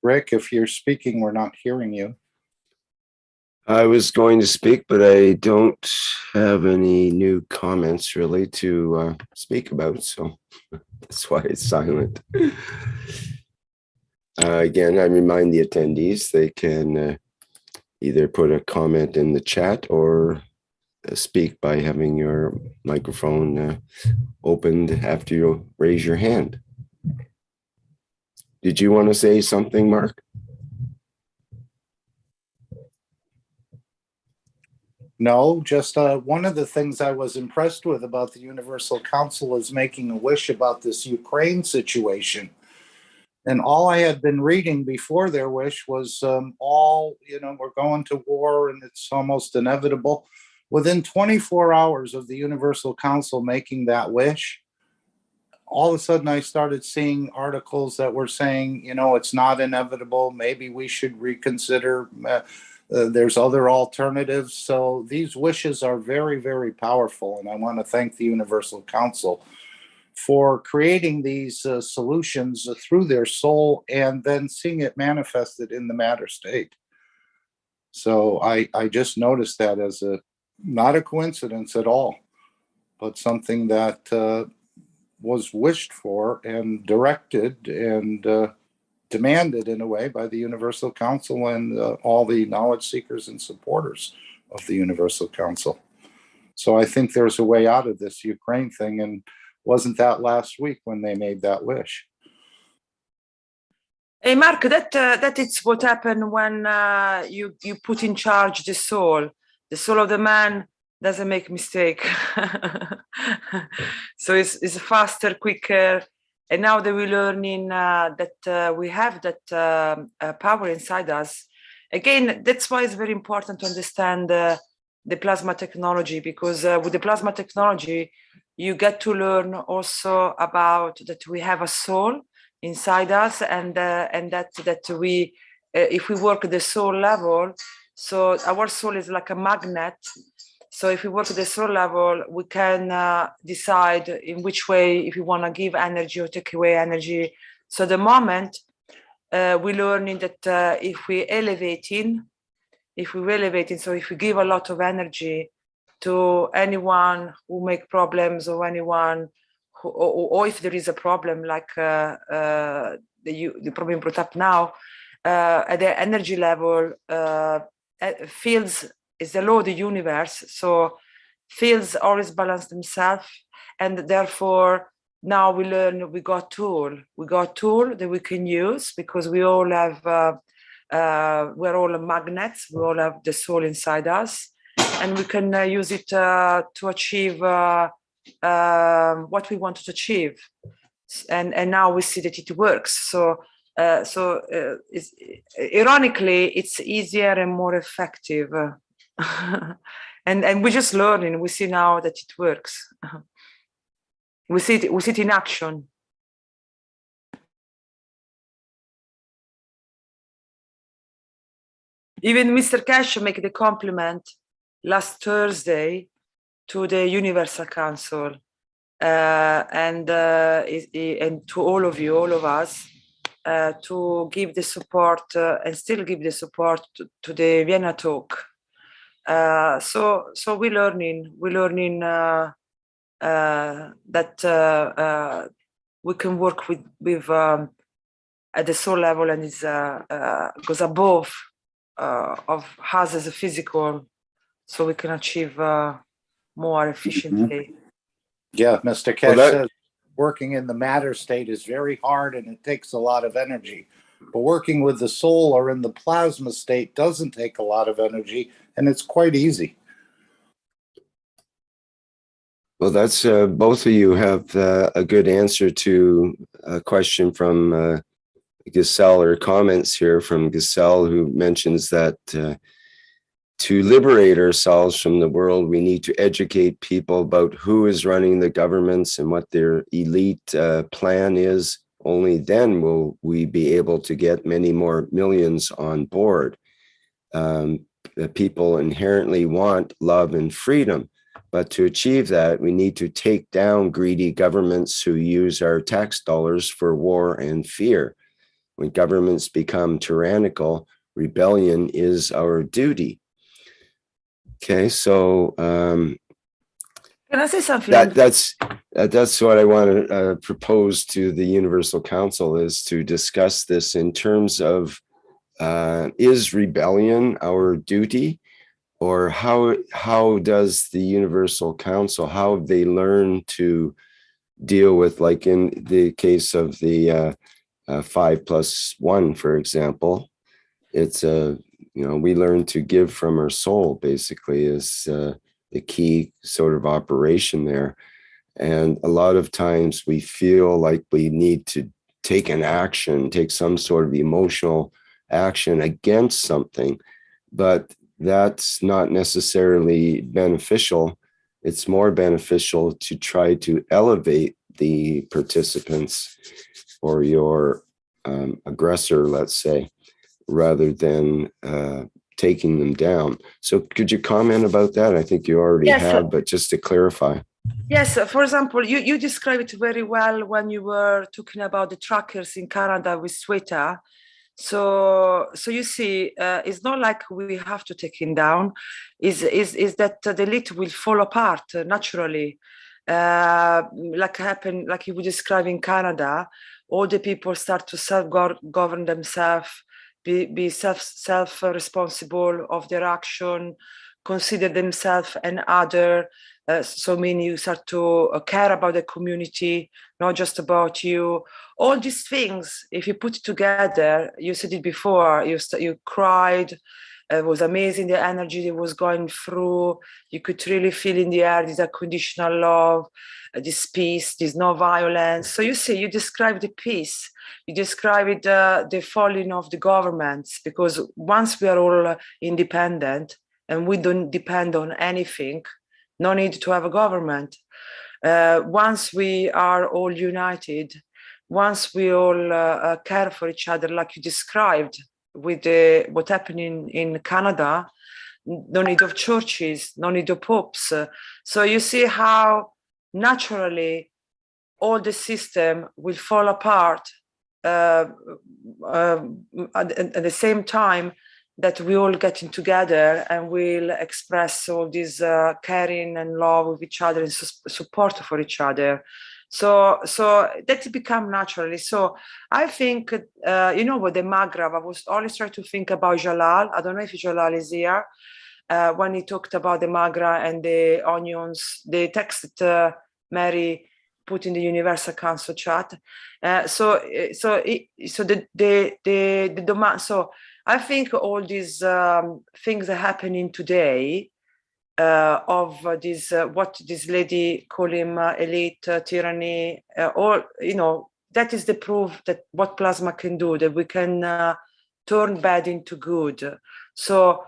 Rick, if you're speaking, we're not hearing you. I was going to speak, but I don't have any new comments really to speak about, so that's why it's silent. Again, I remind the attendees they can either put a comment in the chat or speak by having your microphone opened after you raise your hand. Did you want to say something, Mark? No, just one of the things I was impressed with about the Universal Council is making a wish about this Ukraine situation. And all I had been reading before their wish was we're going to war and it's almost inevitable. Within 24 hours of the Universal Council making that wish, all of a sudden I started seeing articles that were saying, it's not inevitable. Maybe we should reconsider. There's other alternatives. So these wishes are very, very powerful. And I want to thank the Universal Council for creating these solutions through their soul and then seeing it manifested in the matter state. So I just noticed that as not a coincidence at all. but something that was wished for and directed and demanded in a way by the Universal Council and all the knowledge seekers and supporters of the Universal Council. So I think there's a way out of this Ukraine thing, and wasn't that last week when they made that wish? Hey, Mark, that is what happened when you put in charge the soul. The soul of the man doesn't make mistake. So it's faster, quicker. And now that we're learning that we have that power inside us. Again, that's why it's very important to understand the plasma technology, because with the plasma technology, you get to learn also about that we have a soul inside us, and that we, if we work at the soul level, so our soul is like a magnet. So if we work at the soul level, we can decide in which way, if we want to give energy or take away energy. So the moment we're learning that if we're elevating, so if we give a lot of energy to anyone who make problems, or anyone who, or if there is a problem like the problem brought up now, at the energy level, fields is the law of the universe. So fields always balance themselves, and therefore now we learn we got tool that we can use, because we all have we're all magnets, we all have the soul inside us, and we can use it to achieve what we want to achieve. And now we see that it works. So ironically, it's easier and more effective. and we're just learning. We see now that it works. We see it in action. Even Mr. Keshe make the compliment last Thursday to the Universal Council, and to all of you, all of us, to give the support and still give the support to the Vienna talk. So we're learning that we can work with at the soul level, and it goes above of us as a physical, so we can achieve more efficiently. Yeah, Mr. Keshe says working in the matter state is very hard and it takes a lot of energy. But working with the soul or in the plasma state doesn't take a lot of energy, and it's quite easy. Well, that's both of you have a good answer to a question from Giselle, or comments here from Giselle, who mentions that to liberate ourselves from the world, we need to educate people about who is running the governments and what their elite plan is. Only then will we be able to get many more millions on board. The people inherently want love and freedom, but to achieve that, we need to take down greedy governments who use our tax dollars for war and fear. When governments become tyrannical, rebellion is our duty. Okay, so can I say something? That's what I want to propose to the Universal Council, is to discuss this in terms of is rebellion our duty, or how does the Universal Council, how have they learned to deal with, like in the case of the 5+1, for example, it's we learn to give from our soul, basically, is the key sort of operation there. And a lot of times we feel like we need to take an action, take some sort of emotional action against something, but that's not necessarily beneficial. It's more beneficial to try to elevate the participants or your aggressor, let's say, rather than taking them down. So could you comment about that? I think you already have, but just to clarify. Yes, for example, you described it very well when you were talking about the trackers in Canada with Sweta. So you see, it's not like we have to take him down. Is that the elite will fall apart naturally. like you would describe in Canada, all the people start to self-govern themselves, be self-responsible of their action, consider themselves and other. So meaning you start to care about the community, not just about you. All these things, if you put it together, you said it before, you cried. It was amazing, the energy that was going through. You could really feel in the air this unconditional love, this peace, this no violence. So you see, you describe the peace, you describe the falling of the governments, because once we are all independent and we don't depend on anything, no need to have a government. Once we are all united, once we all care for each other, like you described, with what happened in Canada, no need of churches, no need of popes. So you see how naturally all the system will fall apart at the same time that we all getting together and will express all this caring and love with each other and support for each other. So that become naturally. So I think, with the Maghreb, I was always trying to think about Jalal. I don't know if Jalal is here. When he talked about the Maghreb and the onions, the text that Mary put in the Universal Council chat. So I think all these things are happening today, of this what this lady call him elite tyranny, that is the proof that what plasma can do, that we can turn bad into good. So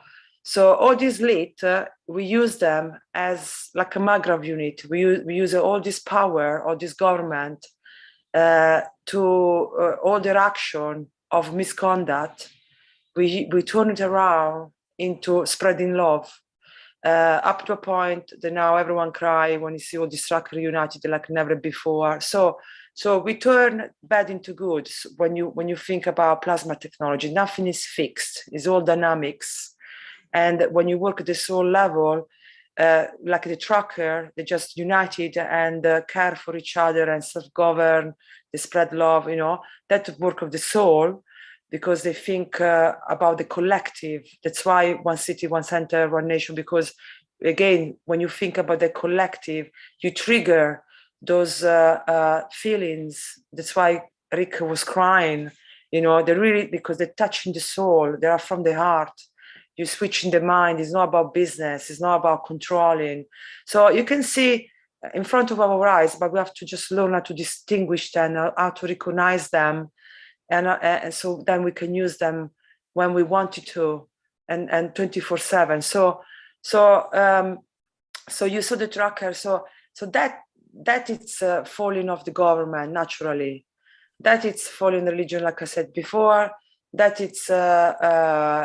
all these elite, we use them as like a Maghreb unit. We use all this power, all this government, to all their action of misconduct. We turn it around into spreading love. Up to a point that now everyone cry when you see all these trackers united like never before. So we turn bad into good. When you think about plasma technology, nothing is fixed. It's all dynamics. And when you work at the soul level, like the tracker, they just united and care for each other and self-govern. They spread love. That work of the soul. Because they think about the collective. That's why one city, one center, one nation, because again, when you think about the collective, you trigger those feelings. That's why Rick was crying, they're really, because they're touching the soul, they are from the heart. You're switching the mind. It's not about business, it's not about controlling. So you can see in front of our eyes, but we have to just learn how to distinguish them, how to recognize them. And so then we can use them when we wanted to, and 24/7. So you saw the tracker. So that it's falling of the government naturally. That it's falling religion, like I said before. That it's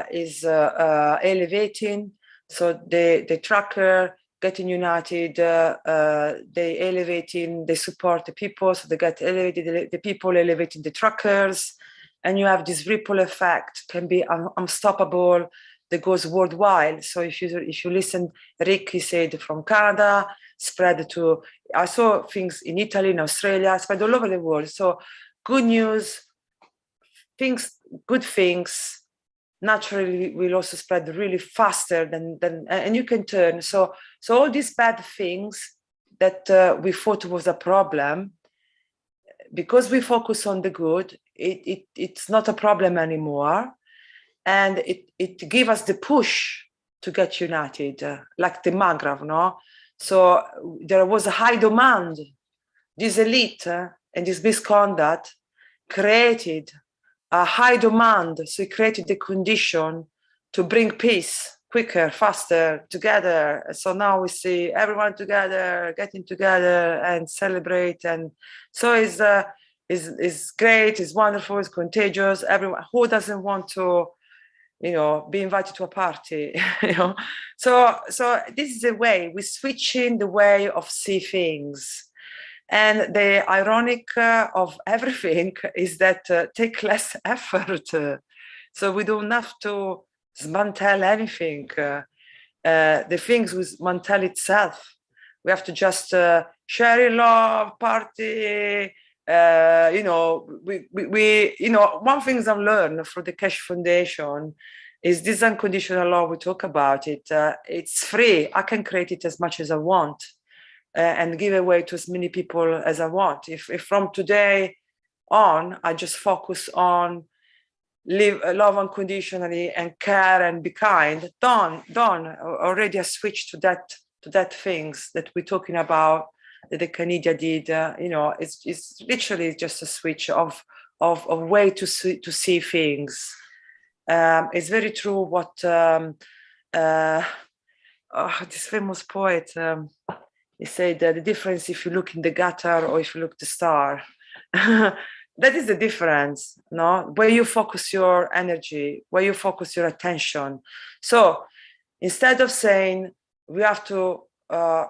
is elevating. So the tracker getting united, they elevating, they support the people, so they get elevated, the people elevating the trackers, and you have this ripple effect, can be unstoppable, that goes worldwide. So if you listen, Rick, he said from Canada, spread to, I saw things in Italy, in Australia, spread all over the world. So good news, good things, naturally will also spread really faster than and you can turn. So all these bad things that we thought was a problem, because we focus on the good, it's not a problem anymore, and it gave us the push to get united, like the Maghreb, no? So there was a high demand. This elite and this misconduct created a high demand, so it created the condition to bring peace quicker, faster, together. So now we see everyone together, getting together and celebrate, and so it's great, it's wonderful, it's contagious. Everyone, who doesn't want to, be invited to a party, So this is the way we're switching the way of see things. And the ironic of everything is that take less effort. So we don't have to dismantle anything. The things will dismantle itself we have to just share love, party. You know, you know, one thing I've learned from the Keshe Foundation is this unconditional love. We talk about it. It's free. I can create it as much as I want and give away to as many people as I want. If from today on, I just focus on love unconditionally and care and be kind, done. Already I switched to that things that we're talking about that the Canada did. You know, it's literally just a switch of way to see things. It's very true what this famous poet he said that the difference if you look in the gutter or if you look the star. That is the difference, no? Where you focus your energy, where you focus your attention. So instead of saying we have to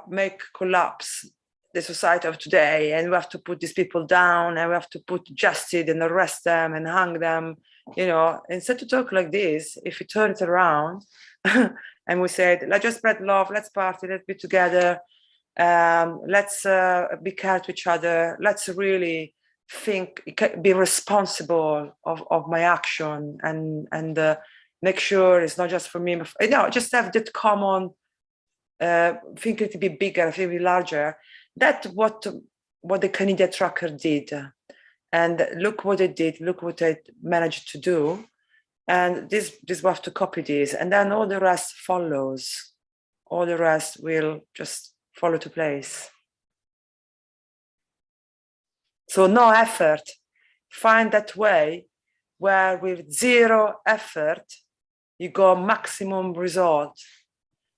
make collapse the society of today and we have to put these people down and we have to put justice and arrest them and hang them, you know, instead to talk like this, if you turn it around and we said, let's just spread love, let's party, let's be together, let's be kind to each other, let's really think, be responsible of my action and make sure it's not just for me, but, you know, just have that common thinking to be bigger, to be larger. That's what the Canadian tracker did. And look what it did, look what it managed to do. And this we have to copy this. And then all the rest follows. All the rest will just follow to place. So no effort. Find that way where with zero effort, you go maximum result.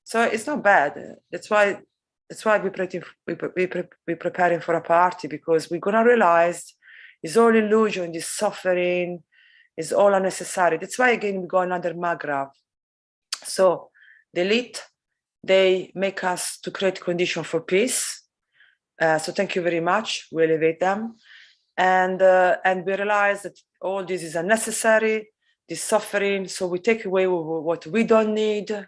So it's not bad. That's why we're preparing for a party, because we're gonna realize it's all illusion, this suffering is all unnecessary. That's why again we go another Magrav. So the elite, they make us to create condition for peace. So thank you very much. We elevate them, and we realize that all this is unnecessary, this suffering. So we take away what we don't need,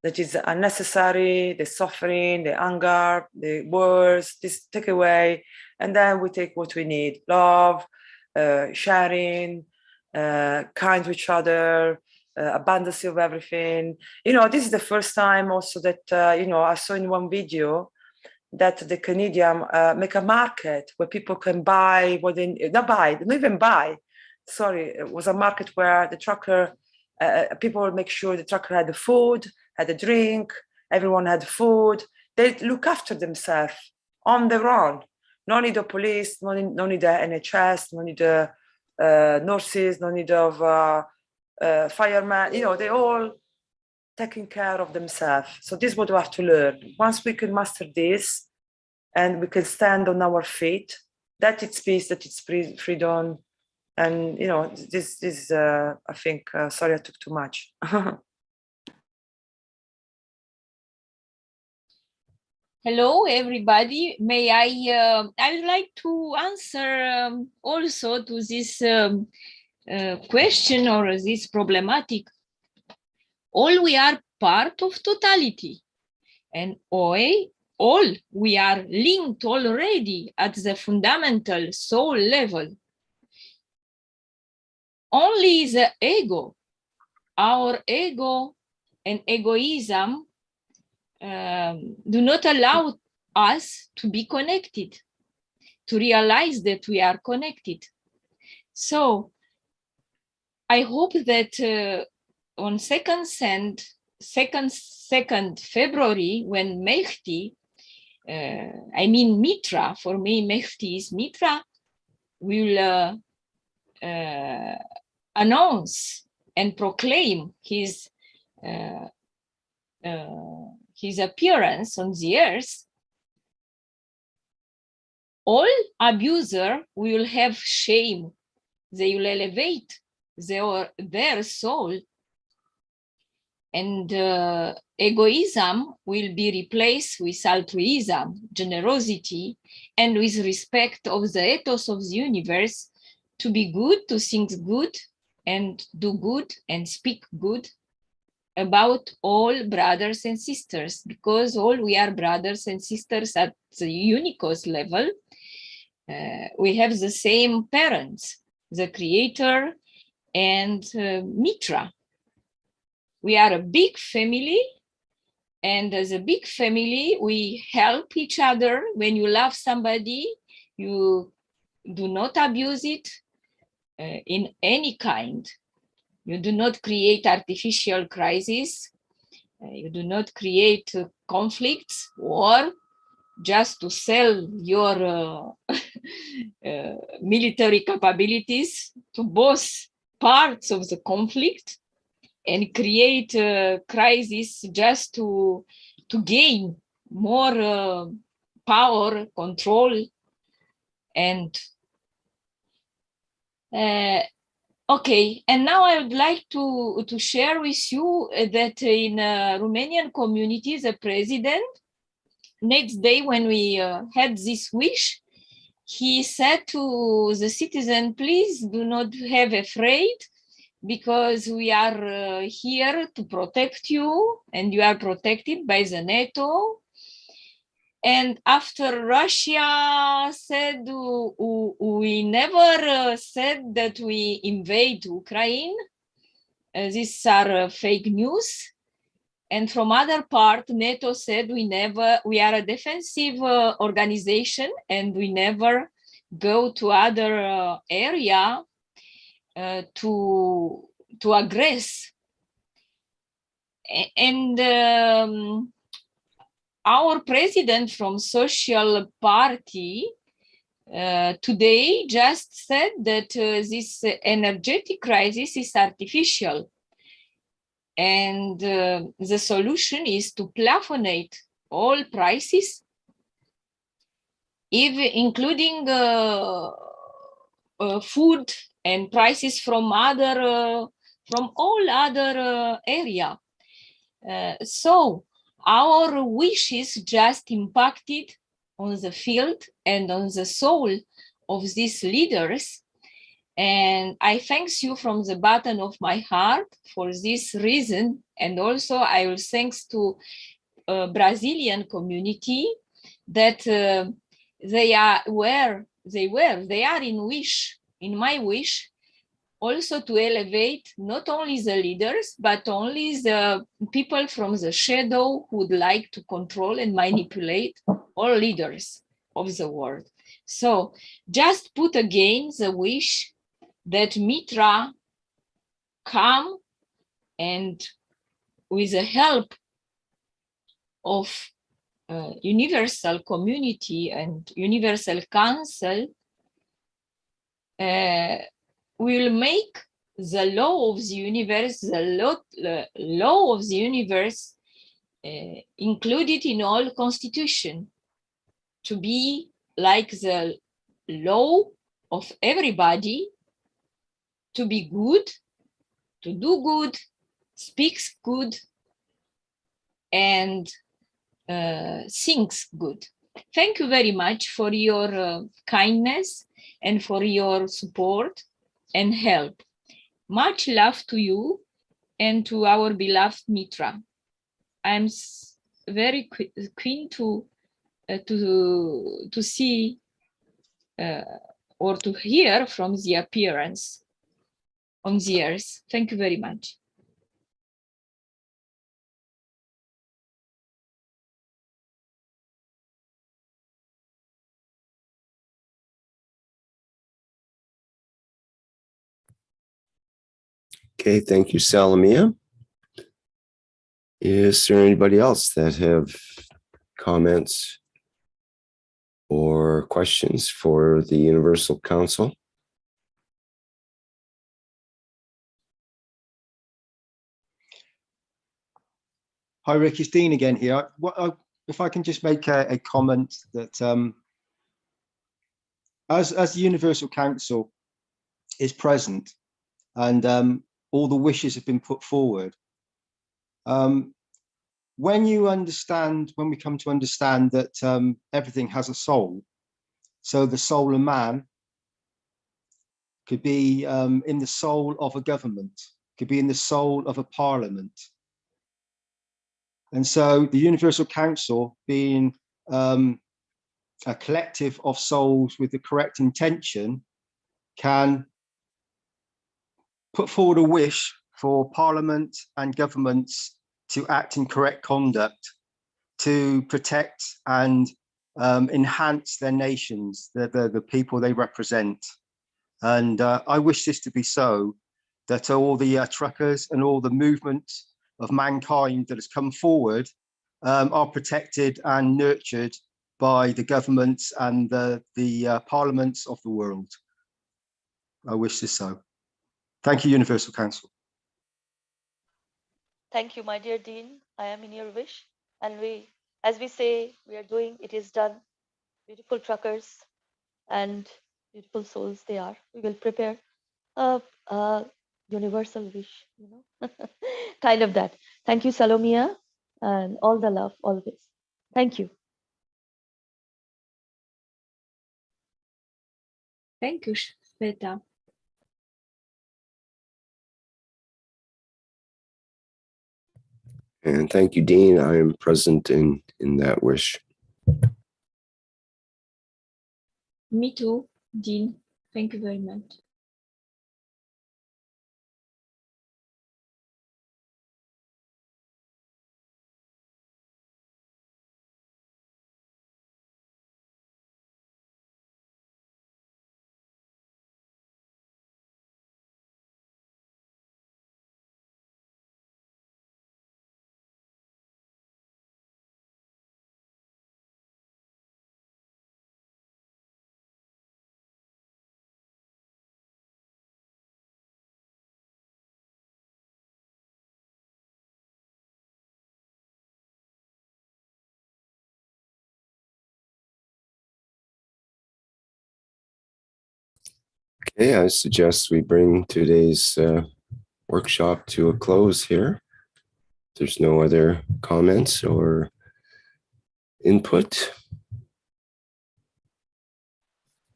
that is unnecessary, the suffering, the anger, the wars. This take away, and then we take what we need: love, sharing, kind to each other, abundance of everything. You know, this is the first time also that you know, I saw in one video that the Canadian make a market where people can buy what they not even buy. Sorry, it was a market where the trucker, people make sure the trucker had the food, had a drink, everyone had food. They look after themselves on their own. No need of police, no need the NHS, no need the nurses, no need of firemen. You know, they all taking care of themselves. So this is what we have to learn. Once we can master this and we can stand on our feet, that it's peace, that it's freedom. And, you know, this is, I think, sorry, I took too much. Hello, everybody. May I would like to answer also to this question or this problematic. All we are part of totality, and all we are linked already at the fundamental soul level. Only the ego, our ego and egoism do not allow us to be connected, to realize that we are connected. So I hope that on 2nd February, when Mehdi, I mean Mitra, for me Mehdi is Mitra, will announce and proclaim his appearance on the earth, all abuser will have shame. They will elevate their soul, and egoism will be replaced with altruism, generosity, and with respect of the ethos of the universe, to be good, to think good, and do good, and speak good. about all brothers and sisters, because all we are brothers and sisters at the Unicos level. We have the same parents, the Creator and Mitra. We are a big family, and as a big family, we help each other. When you love somebody, you do not abuse it in any kind. You do not create artificial crises. You do not create conflicts or just to sell your military capabilities to both parts of the conflict and create a crisis just to gain more power, control, and okay. And now I would like to share with you that in Romanian community, the president, next day when we had this wish, he said to the citizen, please do not have afraid, because we are here to protect you, and you are protected by the NATO. And after Russia said, we never said that we invade Ukraine. These are fake news. And from other part, NATO said we are a defensive organization, and we never go to other area to aggress. And our president from Social Party today just said that this energetic crisis is artificial. And the solution is to plafonate all prices, including food and prices from all other area. So our wishes just impacted on the field and on the soul of these leaders. And I thank you from the bottom of my heart for this reason. And also I will thanks to Brazilian community that they are in my wish, also to elevate not only the leaders, but only the people from the shadow who would like to control and manipulate all leaders of the world. So just put again the wish that Mitra come and with the help of universal community and universal council will make the law of the universe, the law of the universe included in all constitution to be like the law of everybody, to be good, to do good, speaks good, and thinks good. Thank you very much for your kindness and for your support and help. Much love to you and to our beloved Mitra. I'm very keen to see or to hear from the appearance on the earth. Thank you very much. Okay, thank you, Salamia. Is there anybody else that have comments or questions for the Universal Council? Hi, Rick, it's Dean again here. If I can just make a comment that as the Universal Council is present and all the wishes have been put forward, when we come to understand that everything has a soul, so the soul of man could be in the soul of a government, could be in the soul of a parliament, And so the Universal Council, being a collective of souls with the correct intention, can put forward a wish for Parliament and governments to act in correct conduct, to protect and enhance their nations, the people they represent. And I wish this to be so, that all the truckers and all the movements of mankind that has come forward are protected and nurtured by the governments and the parliaments of the world. I wish this so. Thank you, Universal Council. Thank you, my dear Dean. I am in your wish. And we, as we say, we are doing, it is done. Beautiful truckers and beautiful souls they are. We will prepare a universal wish, you know, kind of that. Thank you, Salomia, and all the love always. Thank you. Thank you, Shweta. And thank you, Dean. I am present in that wish. Me too, Dean. Thank you very much. Okay, I suggest we bring today's workshop to a close here. There's no other comments or input.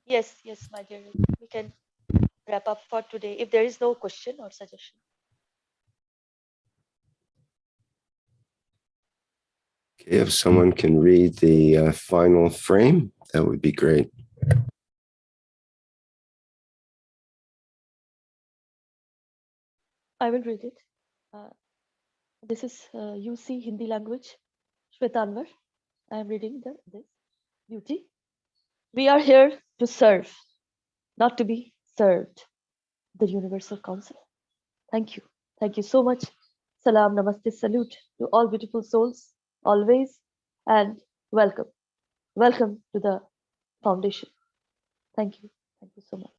Yes, yes, my dear. We can wrap up for today if there is no question or suggestion. Okay, if someone can read the final frame, that would be great. I will read it. This is UC Hindi language, Shweta Anwar. I am reading this beauty. We are here to serve, not to be served. The Universal Council. Thank you. Thank you so much. Salam, namaste, salute to all beautiful souls, always, and welcome. Welcome to the foundation. Thank you. Thank you so much.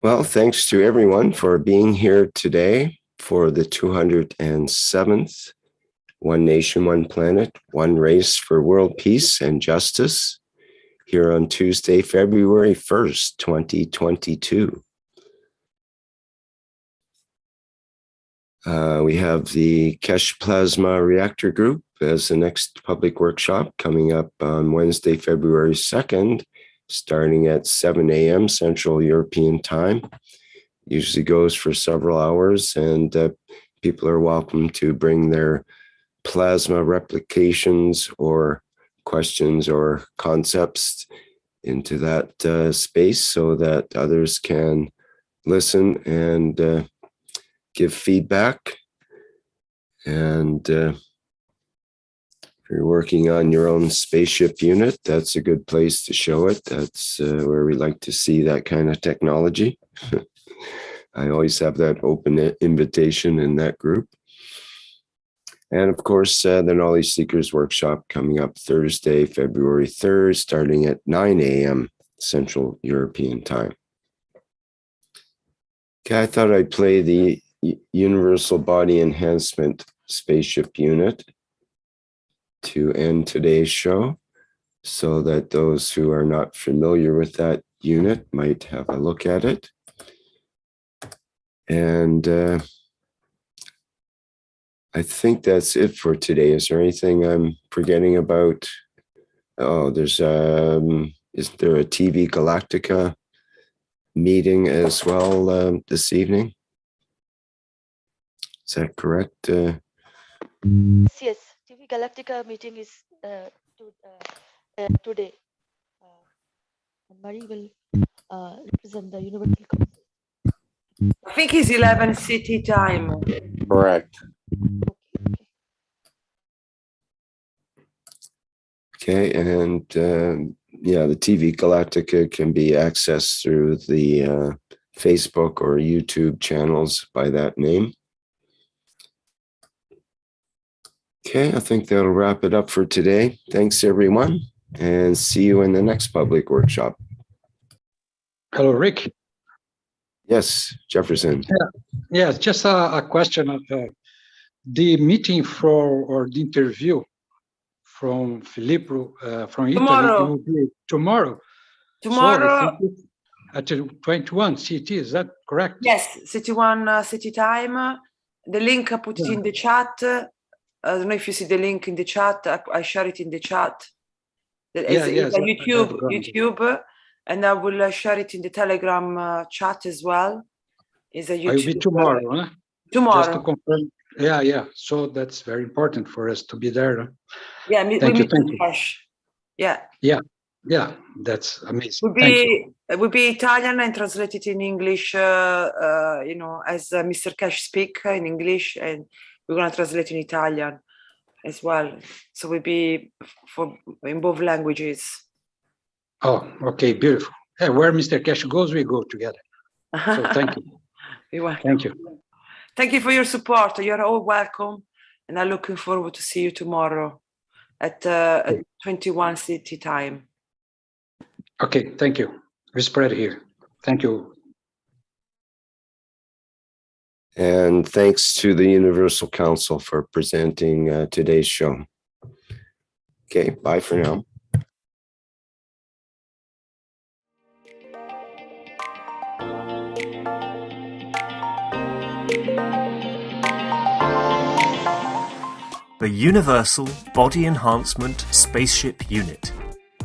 Well, thanks to everyone for being here today for the 207th One Nation, One Planet, One Race for World Peace and Justice here on Tuesday, February 1st, 2022. We have the Keshe Plasma Reactor Group as the next public workshop coming up on Wednesday, February 2nd, starting at 7 a.m. Central European Time. Usually goes for several hours, and people are welcome to bring their plasma replications or questions or concepts into that space so that others can listen and give feedback. And if you're working on your own spaceship unit, that's a good place to show it. That's where we like to see that kind of technology. I always have that open invitation in that group. And of course, the Knowledge Seekers Workshop coming up Thursday, February 3rd, starting at 9 a.m. Central European Time. Okay, I thought I'd play the Universal Body Enhancement Spaceship Unit to end today's show, so that those who are not familiar with that unit might have a look at it. And I think that's it for today. Is there anything I'm forgetting about Oh, there's is there a TV Galactica meeting as well this evening? Is that correct? Yes, TV Galactica meeting is today. And Marie will represent the Universal Council. I think it's 11 CET time. Correct. Okay, and yeah, the TV Galactica can be accessed through the Facebook or YouTube channels by that name. Okay, I think that'll wrap it up for today. Thanks, everyone, and see you in the next public workshop. Hello, Rick. Yes, Jefferson. Yeah, just a question of the meeting or the interview from Filippo from Italy. Tomorrow. It will be tomorrow. Tomorrow. So at 21 CET, is that correct? Yes, CET1 CET time. The link, I put it in the chat. I don't know if you see the link in the chat. I share it in the chat. It's a YouTube, and I will share it in the Telegram chat as well. It's a YouTube. It will be tomorrow, huh? Tomorrow. Just to confirm. Yeah. So that's very important for us to be there. Huh? Yeah, thank you. Yeah, that's amazing. It will be Italian and translated in English, as Mr. Keshe speak in English, and we're going to translate in Italian as well. So we'll be in both languages. Oh, okay, beautiful. Hey, where Mr. Keshe goes, we go together. So thank you. You're welcome. Thank you. Thank you for your support. You're all welcome, and I'm looking forward to see you tomorrow at 21 CET time. Okay, thank you. We spread here. Thank you. And thanks to the Universal Council for presenting today's show. Okay, bye for now. The Universal Body Enhancement Spaceship Unit.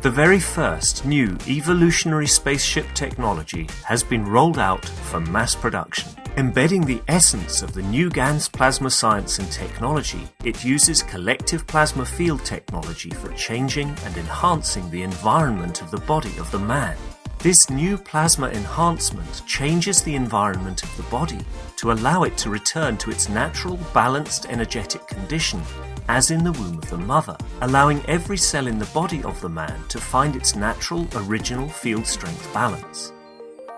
The very first new evolutionary spaceship technology has been rolled out for mass production. Embedding the essence of the new GANS plasma science and technology, it uses collective plasma field technology for changing and enhancing the environment of the body of the man. This new plasma enhancement changes the environment of the body to allow it to return to its natural, balanced, energetic condition, as in the womb of the mother, allowing every cell in the body of the man to find its natural, original field strength balance.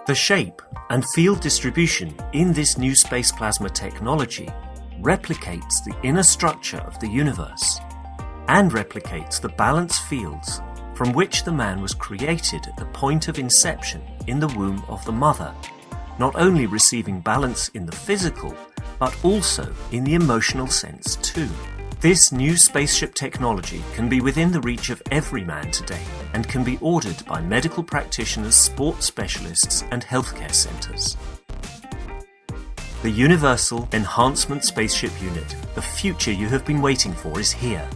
The shape and field distribution in this new space plasma technology replicates the inner structure of the universe and replicates the balance fields from which the man was created at the point of inception in the womb of the mother, not only receiving balance in the physical, but also in the emotional sense too. This new spaceship technology can be within the reach of every man today and can be ordered by medical practitioners, sports specialists, and healthcare centers. The Universal Enhancement Spaceship Unit, the future you have been waiting for, is here.